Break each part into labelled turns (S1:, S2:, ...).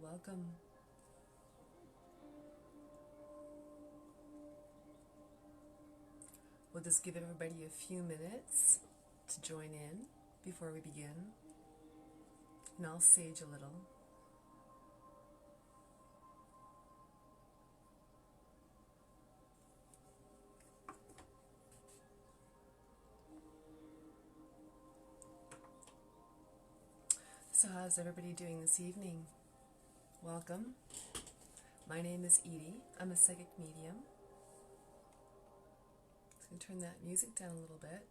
S1: welcome. We'll just give everybody a few minutes to join in before we begin, and I'll sage a little. So how's everybody doing this evening? Welcome. My name is Edie. I'm a psychic medium. Just going to turn that music down a little bit.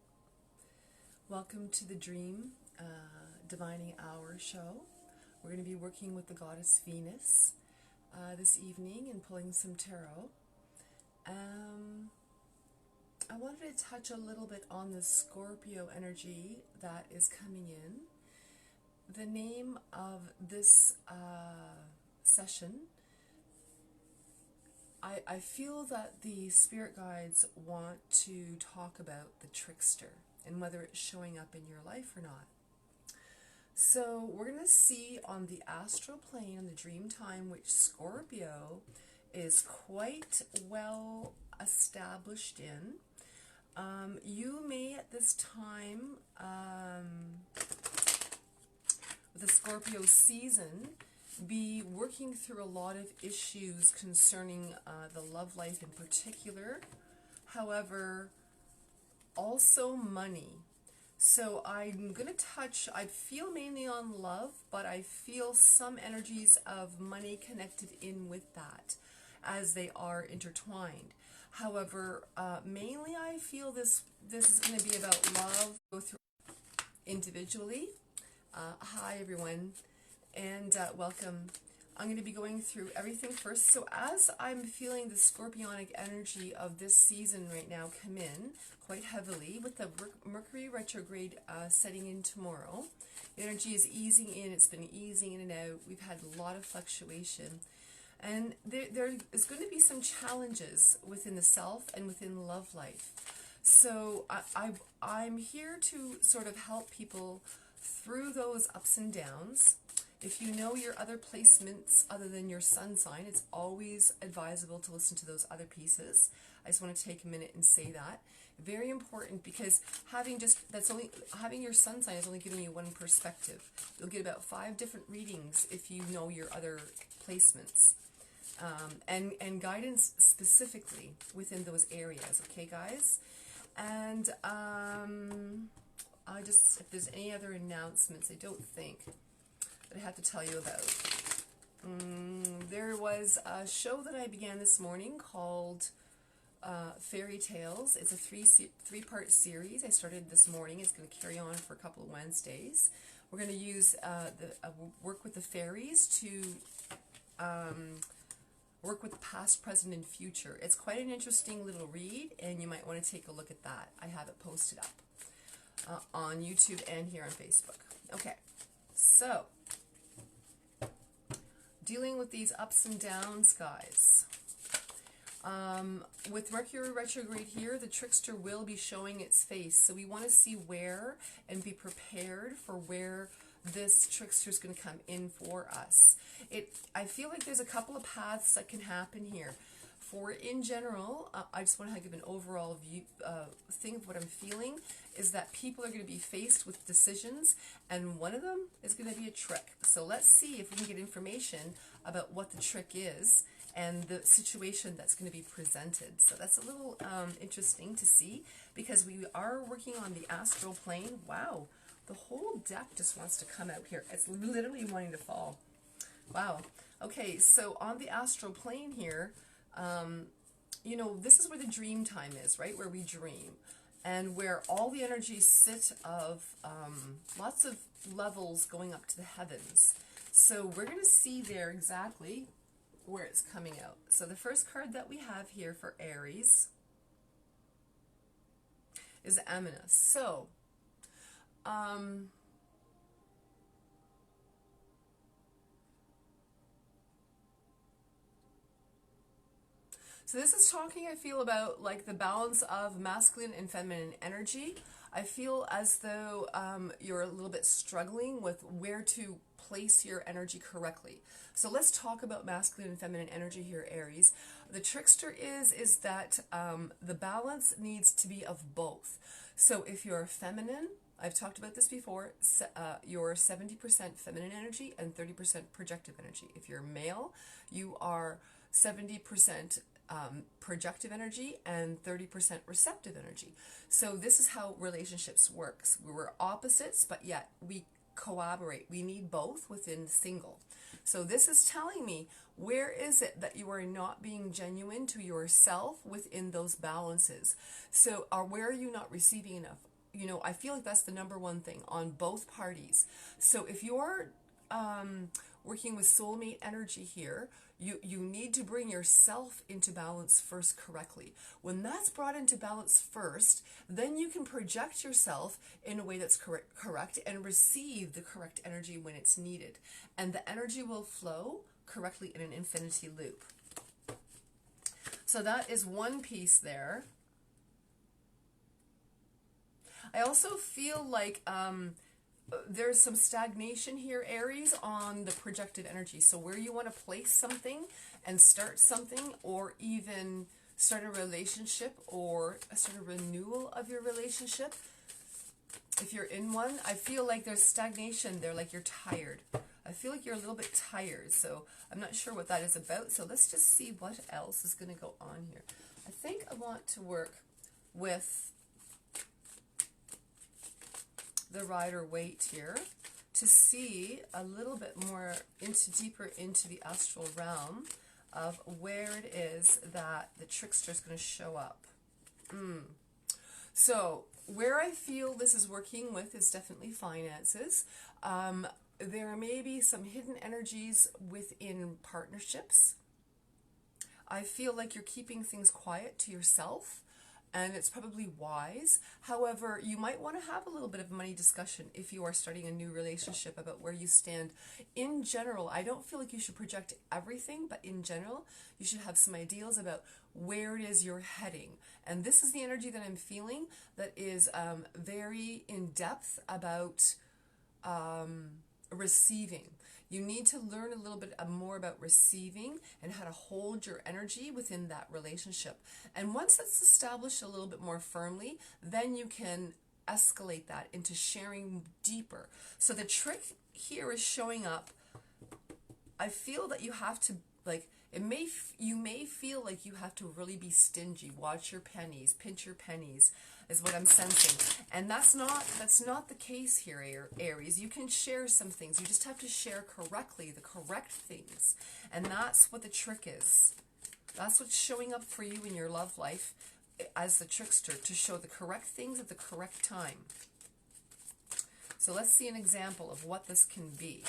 S1: Welcome to the Dream Divining Hour show. We're going to be working with the goddess Venus this evening and pulling some tarot. I wanted to touch a little bit on the Scorpio energy that is coming in. The name of this session, I feel that the spirit guides want to talk about the trickster and whether it's showing up in your life or not. So we're going to see on the astral plane, on the dream time, which Scorpio is quite well established in. You may at this time, the Scorpio season, be working through a lot of issues concerning the love life in particular. However, also money. So I'm going to touch, I feel mainly on love, but I feel some energies of money connected in with that as they are intertwined. However, mainly I feel this is going to be about love, go through individually. Hi everyone, and welcome. I'm going to be going through everything first. So as I'm feeling the scorpionic energy of this season right now come in quite heavily with the Mercury retrograde setting in tomorrow, the energy is easing in. It's been easing in and out. We've had a lot of fluctuation, and there is going to be some challenges within the self and within love life. So I'm here to sort of help people through those ups and downs. If you know your other placements other than your sun sign, it's always advisable to listen to those other pieces. I just want to take a minute and say that. Very important, because having your sun sign is only giving you one perspective. You'll get about 5 different readings if you know your other placements. And guidance specifically within those areas, okay guys? And if there's any other announcements, I don't think, that I have to tell you about. There was a show that I began this morning called Fairy Tales. It's a three-part series. I started this morning. It's going to carry on for a couple of Wednesdays. We're going to use work with the fairies to work with the past, present, and future. It's quite an interesting little read, and you might want to take a look at that. I have it posted up on YouTube and here on Facebook. Okay, so dealing with these ups and downs, guys. With Mercury retrograde here, the trickster will be showing its face. So we want to see where and be prepared for where this trickster is going to come in for us. I feel like there's a couple of paths that can happen here. For in general, I just want to give an overall view thing of what I'm feeling is that people are going to be faced with decisions, and one of them is going to be a trick. So let's see if we can get information about what the trick is and the situation that's going to be presented. So that's a little interesting to see, because we are working on the astral plane. Wow, the whole deck just wants to come out here. It's literally wanting to fall. Wow. Okay, so on the astral plane here, you know, this is where the dream time is, right? Where we dream, and where all the energies sit of lots of levels going up to the heavens. So we're going to see there exactly where it's coming out. So the first card that we have here for Aries is Amethyst. So, so this is talking, I feel, about like the balance of masculine and feminine energy. I feel as though you're a little bit struggling with where to place your energy correctly. So let's talk about masculine and feminine energy here, Aries. The trickster is that the balance needs to be of both. So if you're feminine, I've talked about this before, you're 70% feminine energy and 30% projective energy. If you're male, you are 70% projective energy and 30% receptive energy. So this is how relationships works. We're opposites, but yet we collaborate. We need both within single. So this is telling me, where is it that you are not being genuine to yourself within those balances? So where are you not receiving enough? You know, I feel like that's the number one thing on both parties. So if you're working with soulmate energy here, you need to bring yourself into balance first correctly. When that's brought into balance first, then you can project yourself in a way that's correct and receive the correct energy when it's needed. And the energy will flow correctly in an infinity loop. So that is one piece there. I also feel like there's some stagnation here, Aries, on the projected energy. So where you want to place something and start something, or even start a relationship or a sort of renewal of your relationship, if you're in one, I feel like there's stagnation there, like you're tired. I feel like you're a little bit tired, so I'm not sure what that is about. So let's just see what else is going to go on here. I think I want to work with the Rider-Waite here to see a little bit more deeper into the astral realm of where it is that the trickster is going to show up. So where I feel this is working with is definitely finances. There may be some hidden energies within partnerships. I feel like you're keeping things quiet to yourself, and it's probably wise. However, you might want to have a little bit of money discussion if you are starting a new relationship about where you stand. In general, I don't feel like you should project everything, but in general, you should have some ideals about where it is you're heading. And this is the energy that I'm feeling that is very in depth about receiving. You need to learn a little bit more about receiving and how to hold your energy within that relationship. And once that's established a little bit more firmly, then you can escalate that into sharing deeper. So the trick here is showing up. I feel that you have to, like, you may feel like you have to really be stingy. Watch your pennies, pinch your pennies, is what I'm sensing. And that's not the case here, Aries. You can share some things. You just have to share correctly, the correct things. And that's what the trick is. That's what's showing up for you in your love life as the trickster, to show the correct things at the correct time. So let's see an example of what this can be.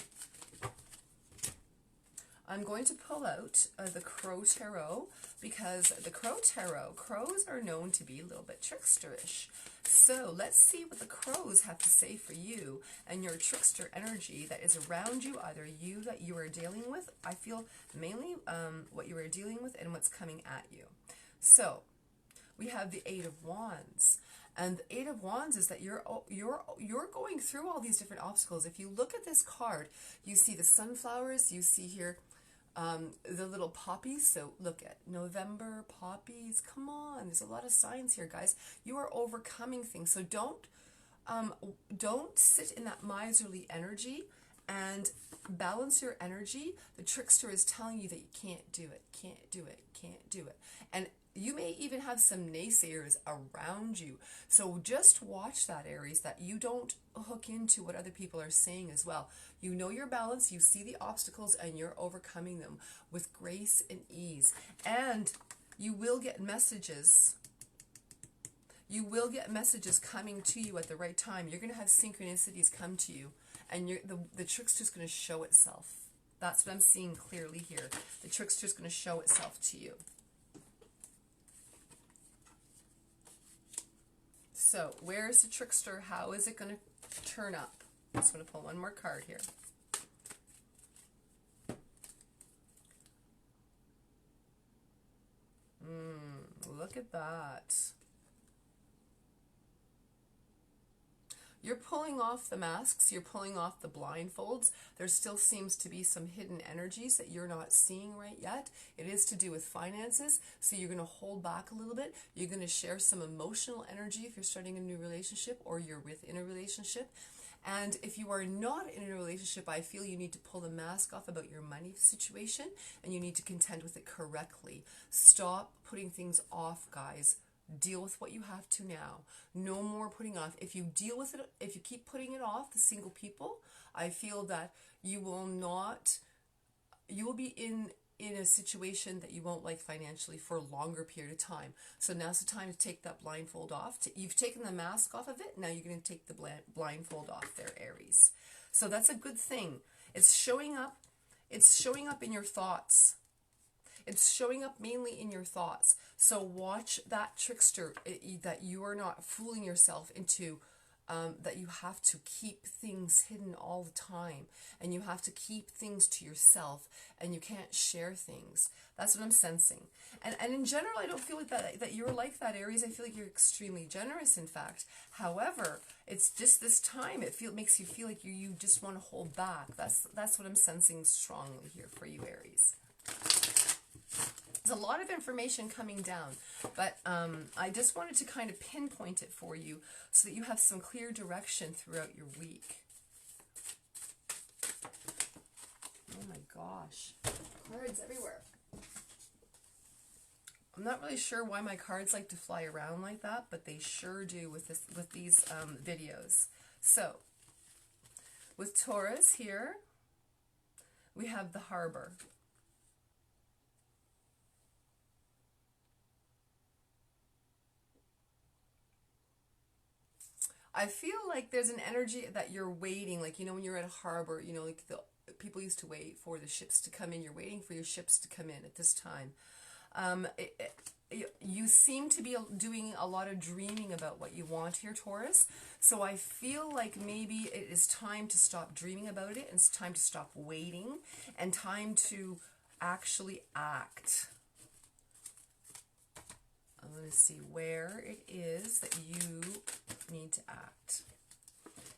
S1: I'm going to pull out the Crow Tarot, because the Crow Tarot, crows are known to be a little bit tricksterish. So let's see what the crows have to say for you and your trickster energy that is around you, either you that you are dealing with. I feel mainly what you are dealing with and what's coming at you. So we have the Eight of Wands. And the Eight of Wands is that you're going through all these different obstacles. If you look at this card, you see the sunflowers, you see here the little poppies. So look at November poppies. Come on, there's a lot of signs here, guys. You are overcoming things. So don't sit in that miserly energy, and balance your energy. The trickster is telling you that you can't do it, can't do it, can't do it. And you may even have some naysayers around you. So just watch that, Aries, that you don't hook into what other people are saying as well. You know your balance, you see the obstacles, and you're overcoming them with grace and ease. And you will get messages. You will get messages coming to you at the right time. You're going to have synchronicities come to you, and the trickster's going to show itself. That's what I'm seeing clearly here. The trickster's going to show itself to you. So, where's the trickster? How is it going to turn up? I'm just going to pull one more card here. Look at that. You're pulling off the masks, you're pulling off the blindfolds. There still seems to be some hidden energies that you're not seeing right yet. It is to do with finances, so you're going to hold back a little bit. You're going to share some emotional energy if you're starting a new relationship or you're within a relationship. And if you are not in a relationship, I feel you need to pull the mask off about your money situation, and you need to contend with it correctly. Stop putting things off, guys. Deal with what you have to now. No more putting off. If you deal with it, if you keep putting it off, the single people, I feel that you will be in a situation that you won't like financially for a longer period of time. So now's the time to take that blindfold off. You've taken the mask off of it. Now you're going to take the blindfold off there, Aries. So that's a good thing. It's showing up. It's showing up in your thoughts. It's showing up mainly in your thoughts. So watch that trickster, that you are not fooling yourself into that you have to keep things hidden all the time, and you have to keep things to yourself, and you can't share things. That's what I'm sensing. And in general, I don't feel like that you're like that, Aries. I feel like you're extremely generous, in fact. However, it's just this time, makes you feel like you just want to hold back. That's what I'm sensing strongly here for you, Aries. There's a lot of information coming down, but I just wanted to kind of pinpoint it for you so that you have some clear direction throughout your week. Oh my gosh, cards everywhere. I'm not really sure why my cards like to fly around like that, but they sure do with these videos. So, with Taurus here, we have the Harbor. I feel like there's an energy that you're waiting, like, when you're at a harbor, like the people used to wait for the ships to come in. You're waiting for your ships to come in at this time. You seem to be doing a lot of dreaming about what you want here, Taurus. So I feel like maybe it is time to stop dreaming about it, and it's time to stop waiting, and time to actually act. I'm going to see where it is that you need to act.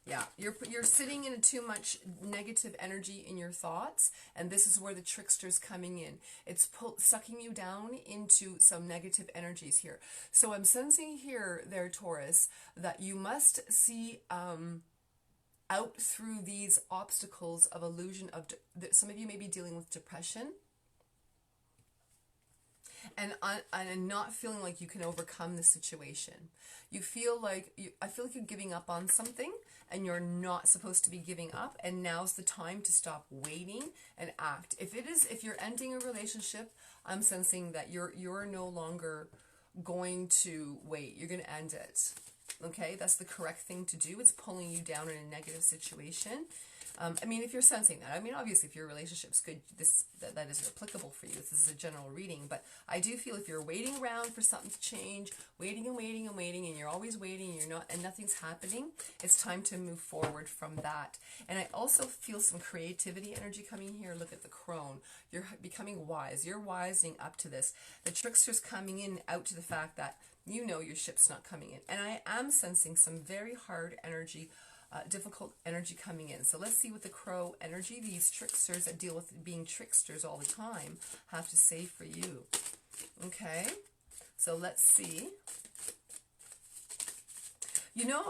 S1: Yeah, you're sitting in too much negative energy in your thoughts, and this is where the trickster's coming in. It's sucking you down into some negative energies here. So I'm sensing here, there, Taurus, that you must see out through these obstacles of illusion of some of you may be dealing with depression. And not feeling like you can overcome the situation. You feel like I feel like you're giving up on something, and you're not supposed to be giving up, and now's the time to stop waiting and act. If you're ending a relationship, I'm sensing that you're no longer going to wait. You're going to end it. Okay? That's the correct thing to do. It's pulling you down in a negative situation. If you're sensing that, obviously if your relationship's good, that is applicable for you. This is a general reading, but I do feel if you're waiting around for something to change, waiting and waiting and waiting, and you're always waiting, and nothing's happening, it's time to move forward from that. And I also feel some creativity energy coming here. Look at the crone. You're becoming wise. You're wising up to this. The trickster's coming in out to the fact that your ship's not coming in. And I am sensing some very hard energy, difficult energy coming in. So let's see what the crow energy, these tricksters that deal with being tricksters all the time, have to say for you. Okay, so let's see.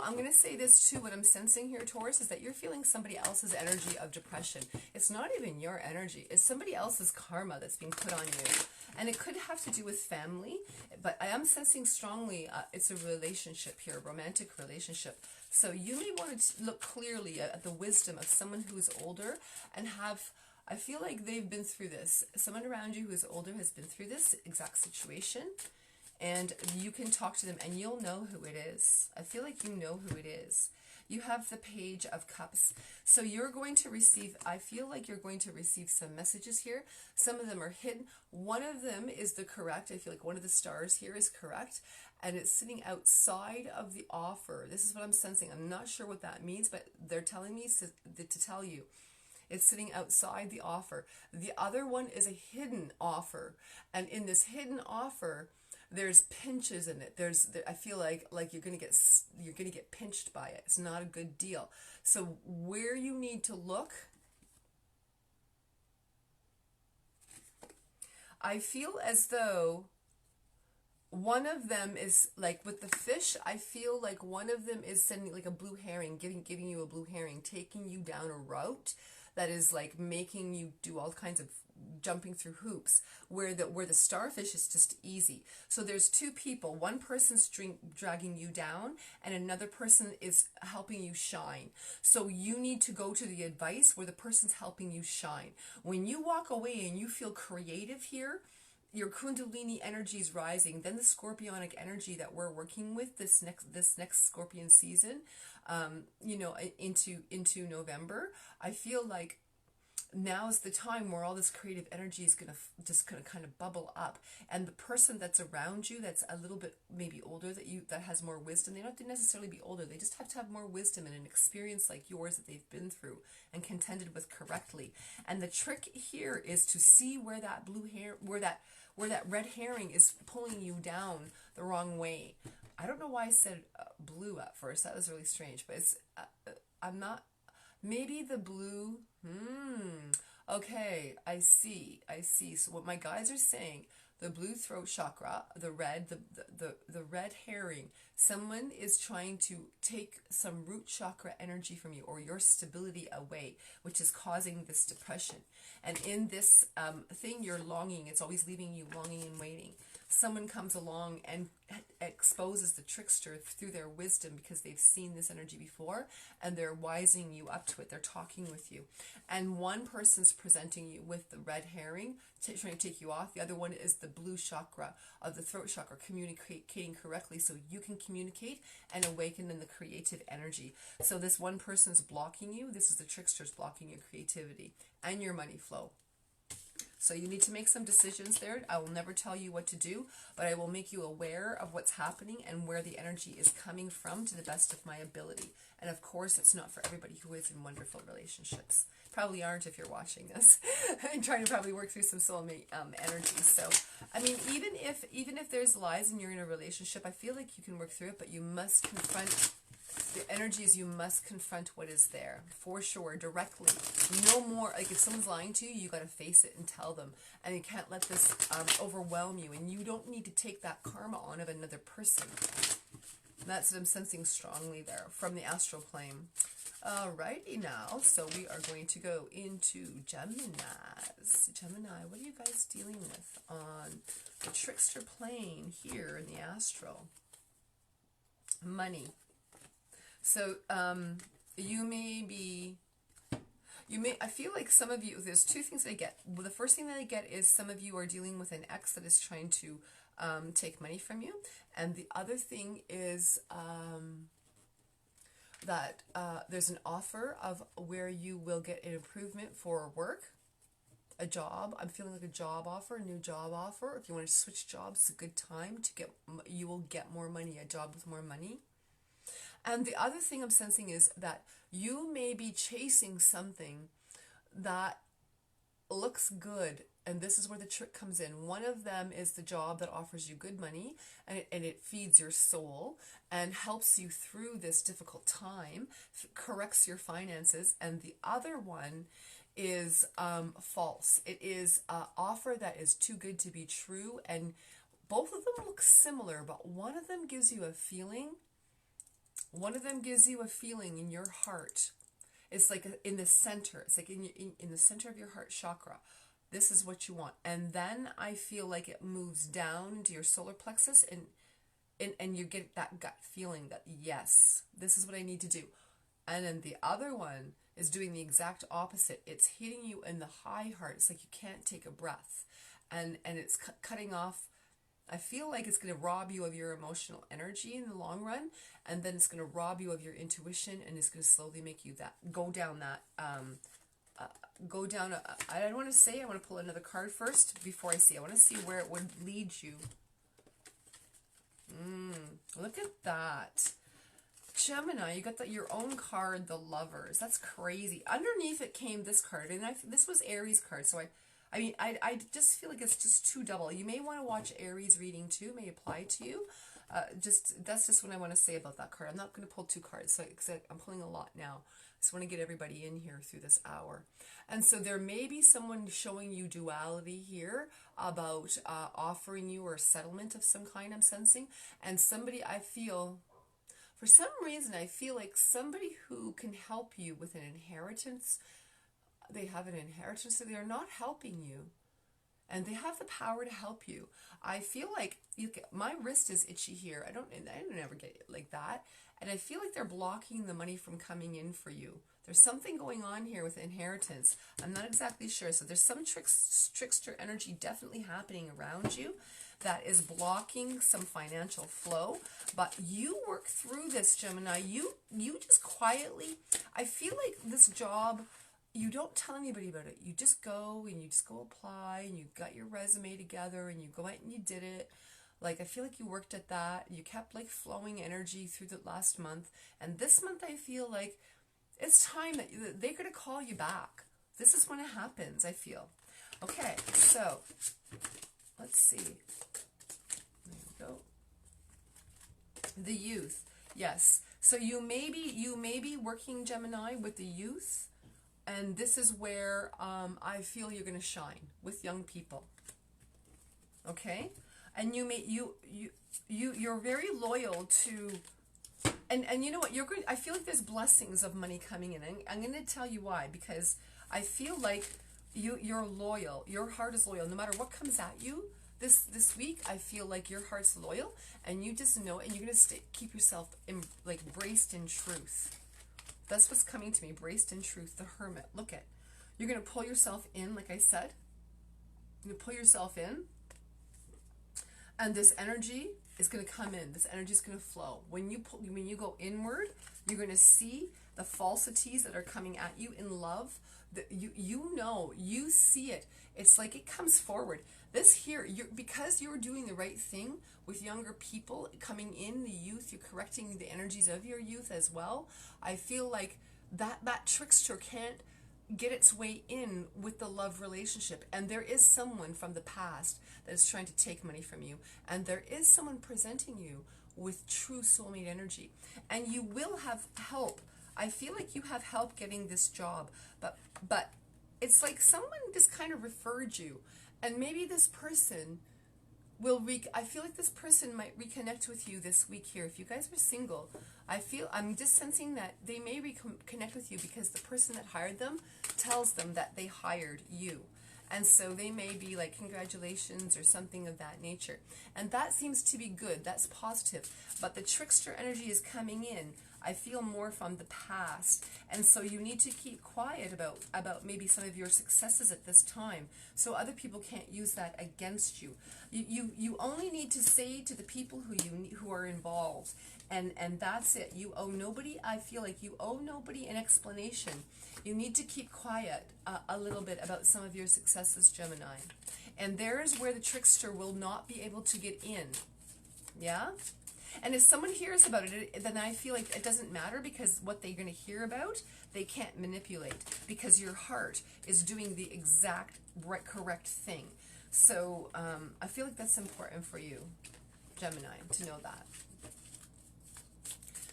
S1: I'm going to say this too. What I'm sensing here, Taurus, is that you're feeling somebody else's energy of depression. It's not even your energy. It's somebody else's karma that's being put on you. And it could have to do with family, but I am sensing strongly it's a relationship here, a romantic relationship. So you may want to look clearly at the wisdom of someone who's older and I feel like they've been through this. Someone around you who is older has been through this exact situation, and you can talk to them and you'll know who it is. I feel like you know who it is. You have the Page of Cups. So you're going to receive, I feel like you're going to receive some messages here. Some of them are hidden. One of them is the correct. I feel like one of the stars here is correct. And it's sitting outside of the offer. This is what I'm sensing. I'm not sure what that means, but they're telling me to tell you. It's sitting outside the offer. The other one is a hidden offer. And in this hidden offer, there's pinches in it. I feel like you're gonna get pinched by it. It's not a good deal. So where you need to look, I feel as though one of them is like with the fish. I feel like one of them is sending like a blue herring, giving you a blue herring, taking you down a route that is like making you do all kinds of jumping through hoops, where the starfish is just easy. So there's two people. One person's dragging you down, and another person is helping you shine. So you need to go to the advice where the person's helping you shine. When you walk away and you feel creative here, your kundalini energy is rising. Then the scorpionic energy that we're working with this next scorpion season, into November, I feel like now's the time where all this creative energy is just gonna kind of bubble up, and the person that's around you that's a little bit maybe older, that has more wisdom. They don't have to necessarily be older, they just have to have more wisdom and an experience like yours that they've been through and contended with correctly. And the trick here is to see where that where that red herring is pulling you down the wrong way. I don't know why I said blue at first. That was really strange, but it's I'm not. Maybe the blue. Okay, I see. So what my guys are saying, the blue throat chakra, the red herring, someone is trying to take some root chakra energy from you or your stability away, which is causing this depression. And in this thing, you're longing. It's always leaving you longing and waiting. Someone comes along and exposes the trickster through their wisdom because they've seen this energy before, and they're wising you up to it. They're talking with you. And one person's presenting you with the red herring, trying to take you off. The other one is the blue chakra of the throat chakra, communicating correctly so you can communicate and awaken in the creative energy. So this one person's blocking you. This is the trickster's blocking your creativity and your money flow. So you need to make some decisions there. I will never tell you what to do, but I will make you aware of what's happening and where the energy is coming from to the best of my ability. And of course, it's not for everybody who is in wonderful relationships. Probably aren't if you're watching this and trying to probably work through some soulmate energy. So, I mean, even if there's lies and you're in a relationship, I feel like you can work through it, but you must confront the energies. You must confront what is there for sure, directly. No more, like if someone's lying to you, you got to face it and tell them, and you can't let this overwhelm you, and you don't need to take that karma on of another person. That's what I'm sensing strongly there from the astral plane. Alrighty now, so we are going to go into Geminis. Gemini, what are you guys dealing with on the trickster plane here in the astral? Money. So, I feel like some of you, there's two things that I get. Well, the first thing that I get is some of you are dealing with an ex that is trying to take money from you. And the other thing is that there's an offer of where you will get an improvement for work, a job. I'm feeling like a job offer, a new job offer. If you want to switch jobs, it's a good time to you will get more money, a job with more money. And the other thing I'm sensing is that you may be chasing something that looks good, and this is where the trick comes in. One of them is the job that offers you good money, and it feeds your soul and helps you through this difficult time, corrects your finances. And the other one is false. It is an offer that is too good to be true, and both of them look similar, but one of them gives you a feeling. One of them gives you a feeling in your heart. It's like in the center. It's like in the center of your heart chakra. This is what you want. And then I feel like it moves down into your solar plexus, and you get that gut feeling that, yes, this is what I need to do. And then the other one is doing the exact opposite. It's hitting you in the high heart. It's like you can't take a breath. And it's cutting off. I feel like it's going to rob you of your emotional energy in the long run, and then it's going to rob you of your intuition, and it's going to slowly make you go down. I don't want to say. I want to pull another card first before I see. I want to see where it would lead you. Look at that. Gemini, you got your own card, the Lovers. That's crazy. Underneath it came this card, and this was Aries card, so I mean, I just feel like it's just too double. You may want to watch Aries reading too, may apply to you. That's just what I want to say about that card. I'm not going to pull two cards, so because I'm pulling a lot now. I just want to get everybody in here through this hour. And so there may be someone showing you duality here about offering you or a settlement of some kind, I'm sensing. And somebody, I feel, for some reason, I feel like somebody who can help you with an inheritance, they have an inheritance, so they're not helping you. And they have the power to help you. I feel like my wrist is itchy here. I don't ever get it like that. And I feel like they're blocking the money from coming in for you. There's something going on here with inheritance. I'm not exactly sure. So there's some trickster energy definitely happening around you that is blocking some financial flow. But you work through this, Gemini. You just quietly, I feel like this job, you don't tell anybody about it. You just go and you just go apply and you got your resume together and you go out and you did it. Like, I feel like you worked at that. You kept like flowing energy through the last month. And this month I feel like it's time that they're going to call you back. This is when it happens, I feel. Okay, so let's see. There we go. The youth. Yes. So you may be working, Gemini, with the youth. And this is where I feel you're going to shine with young people. Okay? And you're very loyal to, and you know what, I feel like there's blessings of money coming in. And I'm going to tell you why, because I feel like you're loyal. Your heart is loyal. No matter what comes at you this week, I feel like your heart's loyal, and you just know it, and you're going to keep yourself braced in truth. That's what's coming to me, braced in truth, the Hermit. Look at, you're going to pull yourself in, like I said. You're going to pull yourself in. And this energy is going to come in. This energy is going to flow. When you go inward, you're going to see the falsities that are coming at you in love. You see it. It's like it comes forward. This here, because you're doing the right thing with younger people coming in, the youth, you're correcting the energies of your youth as well. I feel like that trickster can't get its way in with the love relationship, and there is someone from the past that is trying to take money from you, and there is someone presenting you with true soulmate energy, and you will have help. I feel like you have help getting this job, but it's like someone just kind of referred you, and maybe this person will I feel like this person might reconnect with you this week here. If you guys were single, I'm just sensing that they may reconnect with you because the person that hired them tells them that they hired you. And so they may be like, congratulations, or something of that nature. And that seems to be good. That's positive. But the trickster energy is coming in. I feel more from the past. And so you need to keep quiet about maybe some of your successes at this time, so other people can't use that against you. You only need to say to the people who are involved, and that's it. You owe nobody, I feel like you owe nobody an explanation. You need to keep quiet a little bit about some of your successes, Gemini. And there's where the trickster will not be able to get in. Yeah? And if someone hears about it, then I feel like it doesn't matter, because what they're going to hear about, they can't manipulate, because your heart is doing the exact correct thing. So I feel like that's important for you, Gemini, to know that.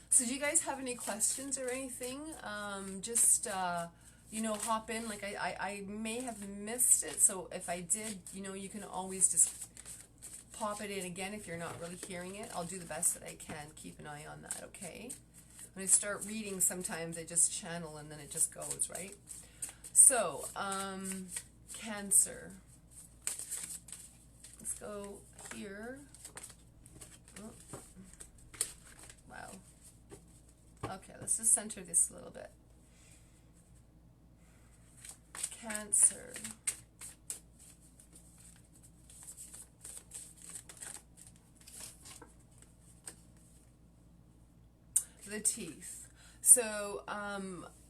S1: So do you guys have any questions or anything? Just, hop in. Like I may have missed it, so if I did, you can always just pop it in again if you're not really hearing it. I'll do the best that I can. Keep an eye on that, okay? When I start reading, sometimes I just channel and then it just goes, right? So, Cancer. Let's go here. Oh. Wow. Okay, let's just center this a little bit. Cancer. The teeth. So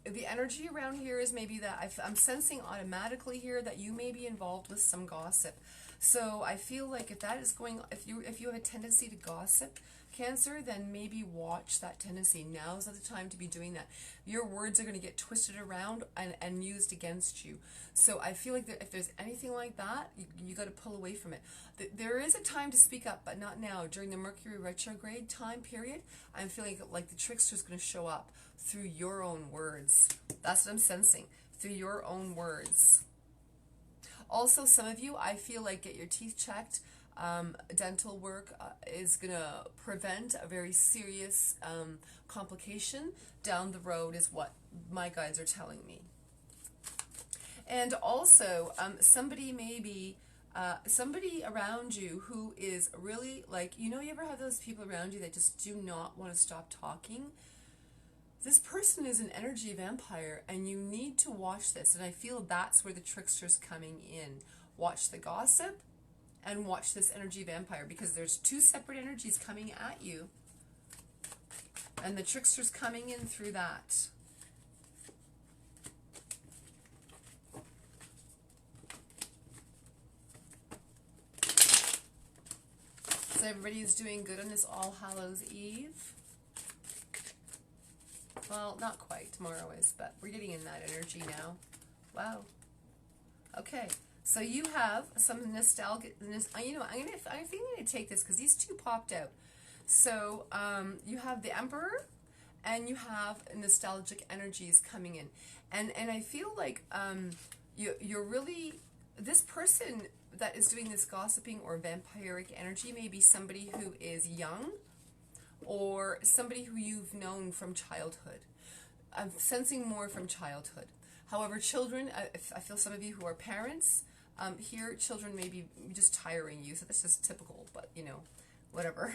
S1: the energy around here is maybe that I'm sensing automatically here that you may be involved with some gossip. So I feel like if that is going, if you have a tendency to gossip, Cancer, then maybe watch that tendency. Now's not the time to be doing that. Your words are going to get twisted around and used against you. So I feel like that if there's anything like that, you got to pull away from it. There is a time to speak up, but not now. During the Mercury retrograde time period, I'm feeling like the trickster is going to show up through your own words. That's what I'm sensing. Through your own words. Also, some of you, I feel like get your teeth checked. Dental work is going to prevent a very serious complication down the road is what my guides are telling me. And also, somebody around you who is really like, you ever have those people around you that just do not want to stop talking? This person is an energy vampire, and you need to watch this. And I feel that's where the trickster's coming in. Watch the gossip and watch this energy vampire, because there's two separate energies coming at you. And the trickster's coming in through that. So everybody's doing good on this All Hallows Eve. Well, not quite. Tomorrow is, but we're getting in that energy now. Wow. Okay. So you have some nostalgic. I think I'm gonna take this because these two popped out. So you have the Emperor, and you have nostalgic energies coming in, and I feel like you're really, this person that is doing this gossiping or vampiric energy may be somebody who is young, or somebody who you've known from childhood. I'm sensing more from childhood. However, children, I feel some of you who are parents. Here, children may be just tiring you, so this is typical, but, whatever.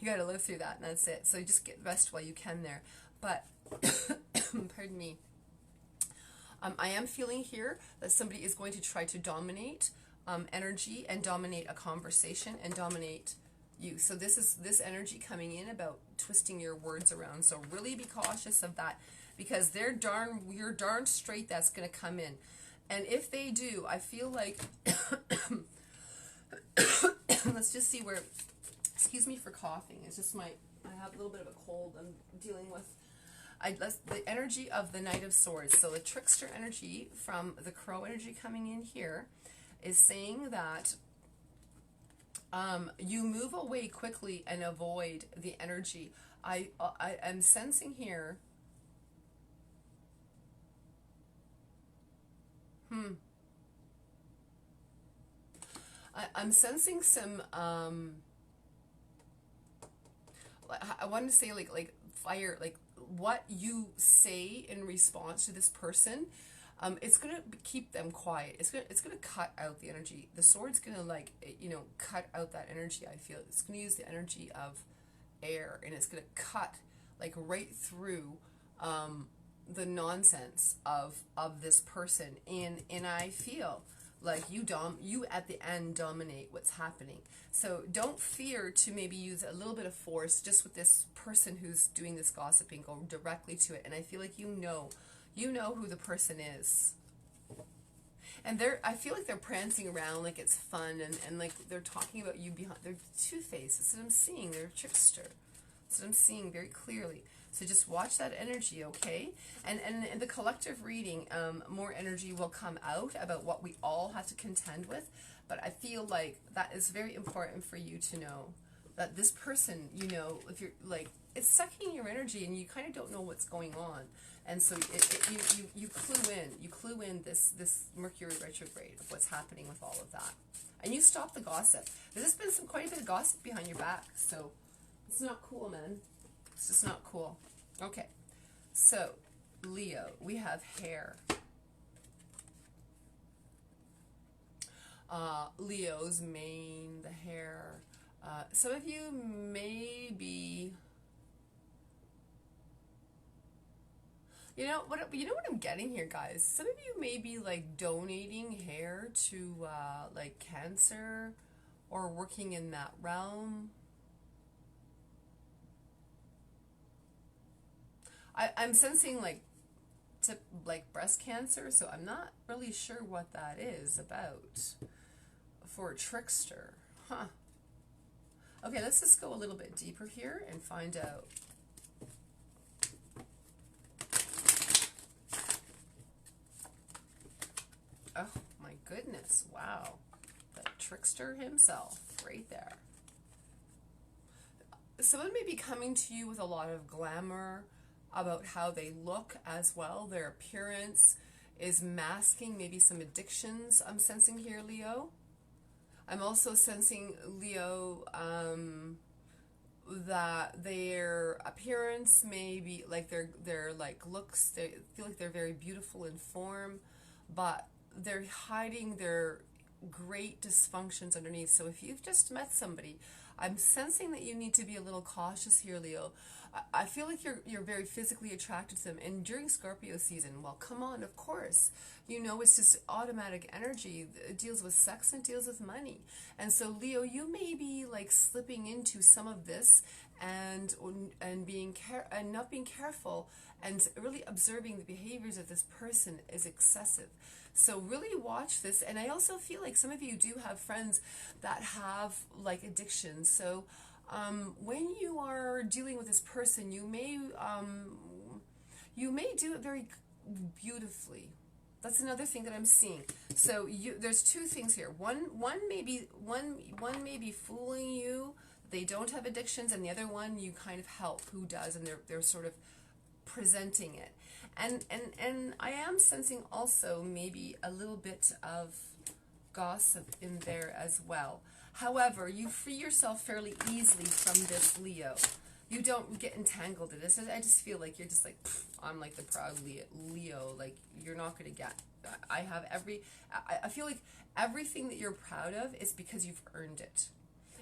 S1: You got to live through that, and that's it. So just get rest while you can there. But, pardon me, I am feeling here that somebody is going to try to dominate energy and dominate a conversation and dominate you. So this energy coming in about twisting your words around. So really be cautious of that, because you're darn straight that's going to come in. And if they do, I feel like, let's just see where, excuse me for coughing, it's just I have a little bit of a cold I'm dealing with. The energy of the Knight of Swords, so the trickster energy from the crow energy coming in here is saying that you move away quickly and avoid the energy. I am sensing here, I'm sensing some, I want to say like fire, like what you say in response to this person, it's going to keep them quiet. It's going to cut out the energy. The sword's going to cut out that energy, I feel. It's going to use the energy of air, and it's going to cut like right through the nonsense of this person, and I feel like you at the end dominate what's happening. So don't fear to maybe use a little bit of force just with this person who's doing this gossiping. Go directly to it, and I feel like you know who the person is. And I feel like they're prancing around like it's fun, and like they're talking about you behind. They're two-faced. That's what I'm seeing. They're a trickster. That's what I'm seeing very clearly. So just watch that energy, okay? And in the collective reading, more energy will come out about what we all have to contend with. But I feel like that is very important for you to know that this person, if you're like, it's sucking your energy and you kind of don't know what's going on. And so you clue in this Mercury retrograde of what's happening with all of that. And you stop the gossip. There's been quite a bit of gossip behind your back, so it's not cool, man. It's just not cool. Okay, so Leo, we have hair. Leo's mane, the hair. Some of you may be, you know what I'm getting here, guys. Some of you may be like donating hair to like cancer, or working in that realm. I'm sensing like breast cancer, so I'm not really sure what that is about for a trickster. Huh. Okay, let's just go a little bit deeper here and find out. Oh my goodness, wow. The trickster himself right there. Someone may be coming to you with a lot of glamour about how they look as well. Their appearance is masking maybe some addictions I'm sensing here, Leo. I'm also sensing, Leo, that their appearance may be like their like looks, they feel like they're very beautiful in form, but they're hiding their great dysfunctions underneath. So if you've just met somebody, I'm sensing that you need to be a little cautious here, Leo. I feel like you're very physically attracted to them, and during Scorpio season, well, come on, of course, you know, it's just automatic energy. It deals with sex and it deals with money, and so Leo, you may be like slipping into some of this and and not being careful and really observing the behaviors of this person is excessive. So really watch this. And I also feel like some of you do have friends that have like addictions. So when you are dealing with this person, you may do it very beautifully. That's another thing that I'm seeing. So there's two things here. One may be fooling you. They don't have addictions, and the other one you kind of help who does, and they're sort of presenting it. And I am sensing also maybe a little bit of gossip in there as well. However, you free yourself fairly easily from this, Leo. You don't get entangled in this. I just feel like you're just like, I'm like the proud Leo. Like, you're not going to get, I feel like everything that you're proud of is because you've earned it.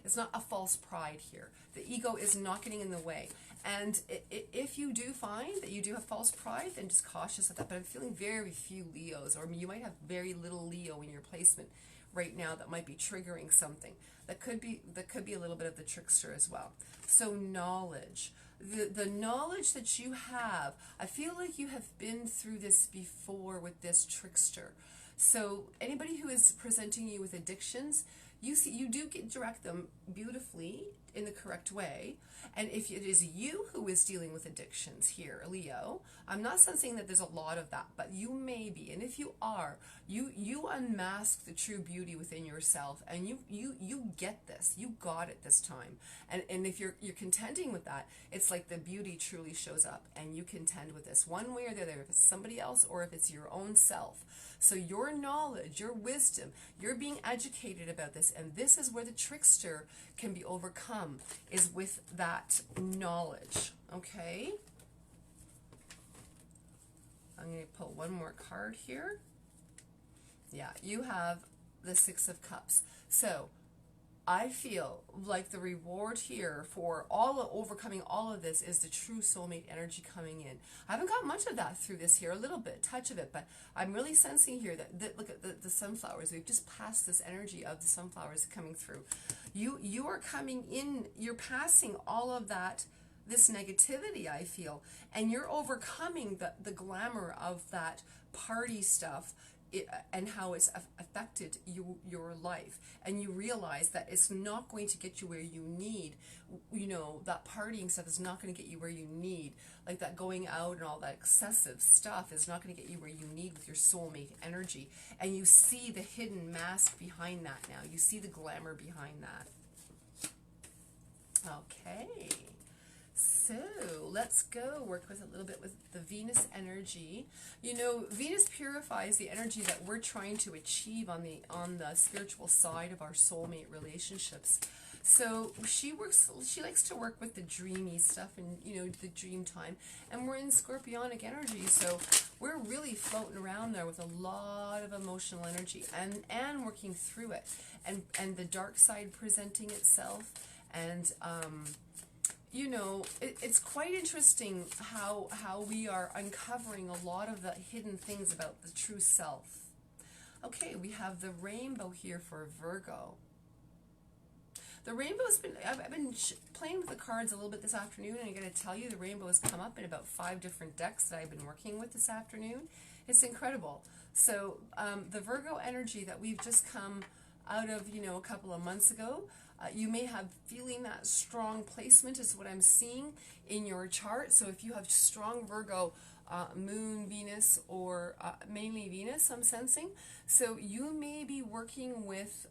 S1: It's not a false pride here. The ego is not getting in the way. And if you do find that you do have false pride, then just cautious of that. But I'm feeling very few Leos, or you might have very little Leo in your placement right now that might be triggering something. That could be a little bit of the trickster as well. So knowledge. The knowledge that you have, I feel like you have been through this before with this trickster. So anybody who is presenting you with addictions, you do direct them beautifully in the correct way. And if it is you who is dealing with addictions here, Leo, I'm not sensing that there's a lot of that, but you may be. And if you are, you unmask the true beauty within yourself, and you get this. You got it this time. And if you're contending with that, it's like the beauty truly shows up, and you contend with this one way or the other, if it's somebody else or if it's your own self. So your knowledge, your wisdom, you're being educated about this, and this is where the trickster can be overcome, is with that knowledge, okay? I'm going to pull one more card here. Yeah, you have the Six of Cups. So I feel like the reward here for overcoming all of this is the true soulmate energy coming in. I haven't got much of that through this here, a little bit, touch of it, but I'm really sensing here that look at the sunflowers. We've just passed this energy of the sunflowers coming through. You are coming in, you're passing all of that, this negativity, I feel, and you're overcoming the glamour of that party stuff, and how it's affected your life, and you realize that it's not going to get you where you need. You know, that partying stuff is not going to get you where you need, like that going out and all that excessive stuff is not going to get you where you need with your soulmate energy. And you see the hidden mask behind that now. You see the glamour behind that. Okay, so let's go work with a little bit with the Venus energy. You know, Venus purifies the energy that we're trying to achieve on the spiritual side of our soulmate relationships. So she likes to work with the dreamy stuff and, you know, the dream time. And we're in scorpionic energy, so we're really floating around there with a lot of emotional energy and working through it. And the dark side presenting itself. And you know, it's quite interesting how we are uncovering a lot of the hidden things about the true self. Okay, we have the rainbow here for Virgo. The rainbow's I've been playing with the cards a little bit this afternoon, and I'm going to tell you the rainbow has come up in about 5 different decks that I've been working with this afternoon. It's incredible. So the Virgo energy that we've just come out of, you know, a couple of months ago, You may have feeling that strong placement is what I'm seeing in your chart. So if you have strong Virgo, Moon, Venus, or mainly Venus, I'm sensing. So you may be working with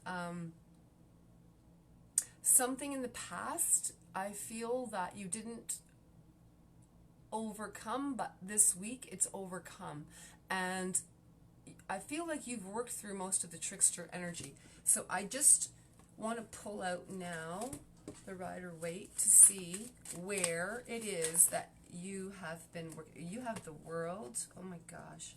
S1: something in the past. I feel that you didn't overcome, but this week it's overcome. And I feel like you've worked through most of the trickster energy. So I just want to pull out now the Rider-Waite to see where it is that you have been working. You have the World. Oh my gosh.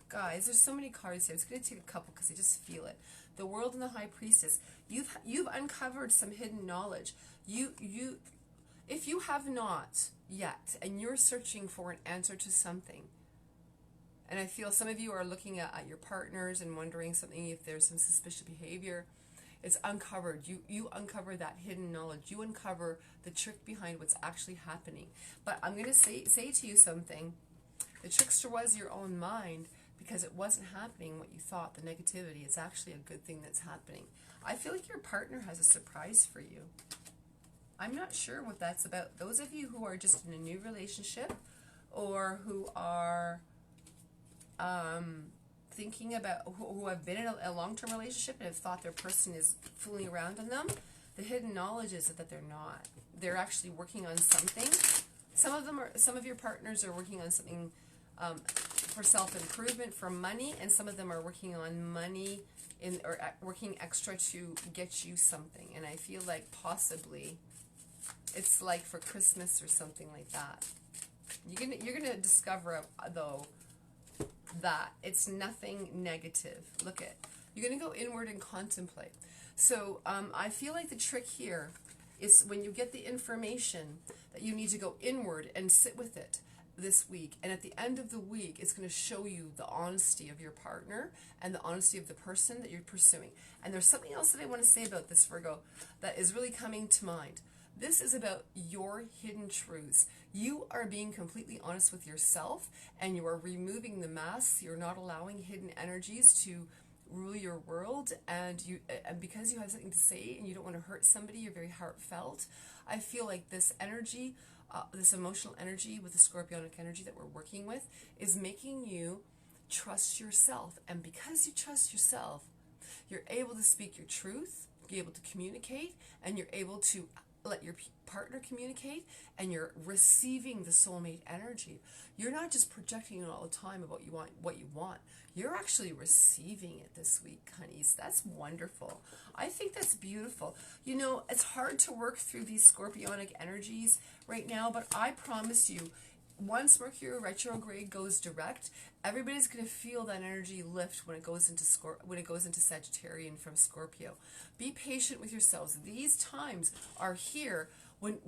S1: Guys, there's so many cards here. It's going to take a couple because I just feel it. The World and the High Priestess. You've uncovered some hidden knowledge. If you have not yet, and you're searching for an answer to something, and I feel some of you are looking at your partners and wondering something, if there's some suspicious behavior, it's uncovered. You uncover that hidden knowledge. You uncover the trick behind what's actually happening. But I'm going to say to you something. The trickster was your own mind, because it wasn't happening what you thought, the negativity. It's actually a good thing that's happening. I feel like your partner has a surprise for you. I'm not sure what that's about. Those of you who are just in a new relationship, or who are thinking about, who have been in a long-term relationship and have thought their person is fooling around on them, the hidden knowledge is that they're not. They're actually working on something. Some of your partners are working on something for self-improvement, for money, and some of them are working on money or working extra to get you something. And I feel like possibly it's like for Christmas or something like that. You're gonna discover though that it's nothing negative. Look at, you're gonna go inward and contemplate. So I feel like the trick here is when you get the information that you need to go inward and sit with it this week, and at the end of the week it's going to show you the honesty of your partner and the honesty of the person that you're pursuing. And there's something else that I want to say about this, Virgo, that is really coming to mind. This is about your hidden truths. You are being completely honest with yourself, and you are removing the masks. You're not allowing hidden energies to rule your world, and because you have something to say and you don't want to hurt somebody, you're very heartfelt. I feel like this energy, this emotional energy with the scorpionic energy that we're working with, is making you trust yourself. And because you trust yourself, you're able to speak your truth, you're able to communicate, and you're able to let your partner communicate, and you're receiving the soulmate energy. You're not just projecting it all the time about what you want. You're actually receiving it this week, honeys. That's wonderful. I think that's beautiful. You know, it's hard to work through these scorpionic energies right now, but I promise you, once Mercury retrograde goes direct, everybody's going to feel that energy lift when it goes into Sagittarian from Scorpio. Be patient with yourselves. These times are here. When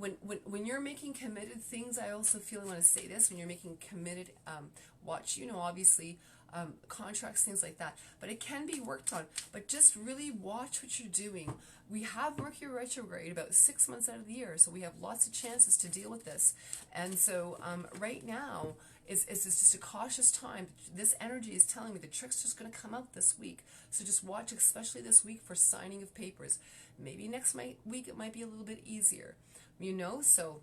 S1: you're making committed things, I also feel I want to say this, when you're making committed, obviously, contracts, things like that. But it can be worked on. But just really watch what you're doing. We have Mercury retrograde about 6 months out of the year, so we have lots of chances to deal with this. And so right now is just a cautious time. This energy is telling me the trickster's going to come out this week. So just watch, especially this week, for signing of papers. Maybe next week it might be a little bit easier, so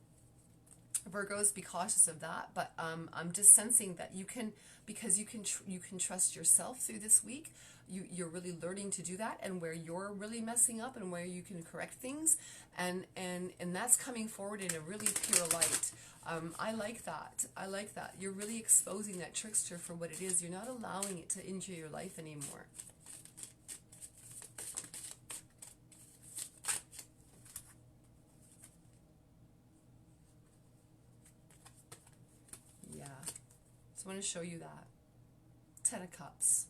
S1: Virgos, be cautious of that. But I'm just sensing that you can, because you can trust yourself through this week. You're really learning to do that, and where you're really messing up and where you can correct things, and that's coming forward in a really pure light. I like that. I like that. You're really exposing that trickster for what it is. You're not allowing it to injure your life anymore. Yeah. So I want to show you that. 10 of Cups.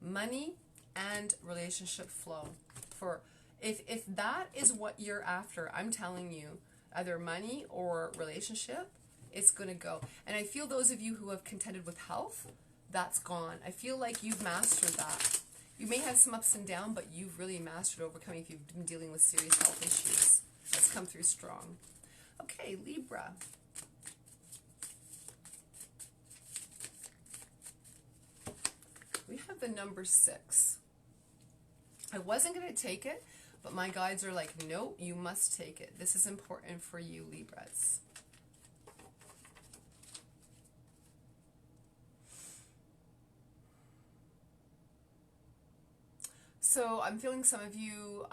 S1: Money and relationship flow. For if that is what you're after, I'm telling you, either money or relationship, it's going to go. And I feel those of you who have contended with health, that's gone. I feel like you've mastered that. You may have some ups and downs, but you've really mastered overcoming if you've been dealing with serious health issues. That's come through strong. Okay, Libra. We have the number 6. I wasn't going to take it, But my guides are like, nope, you must take it. This is important for you, Libras. So I'm feeling some of you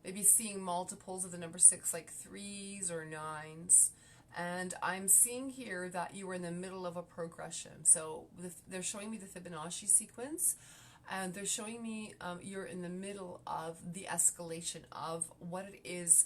S1: maybe seeing multiples of the number 6, like 3s or 9s. And I'm seeing here that you were in the middle of a progression. So they're showing me the Fibonacci sequence, and they're showing me you're in the middle of the escalation of what it is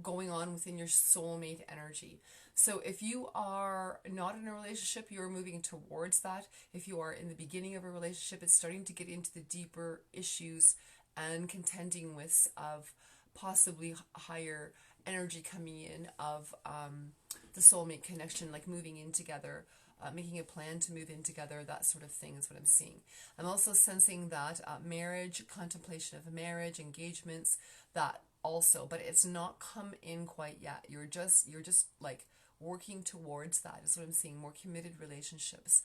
S1: going on within your soulmate energy. So if you are not in a relationship, you're moving towards that. If you are in the beginning of a relationship, it's starting to get into the deeper issues and contending with of possibly higher energy coming in of the soulmate connection, like moving in together, making a plan to move in together, that sort of thing is what I'm seeing. I'm also sensing that marriage, contemplation of a marriage, engagements, that also, but it's not come in quite yet. You're just like working towards that is what I'm seeing. More committed relationships.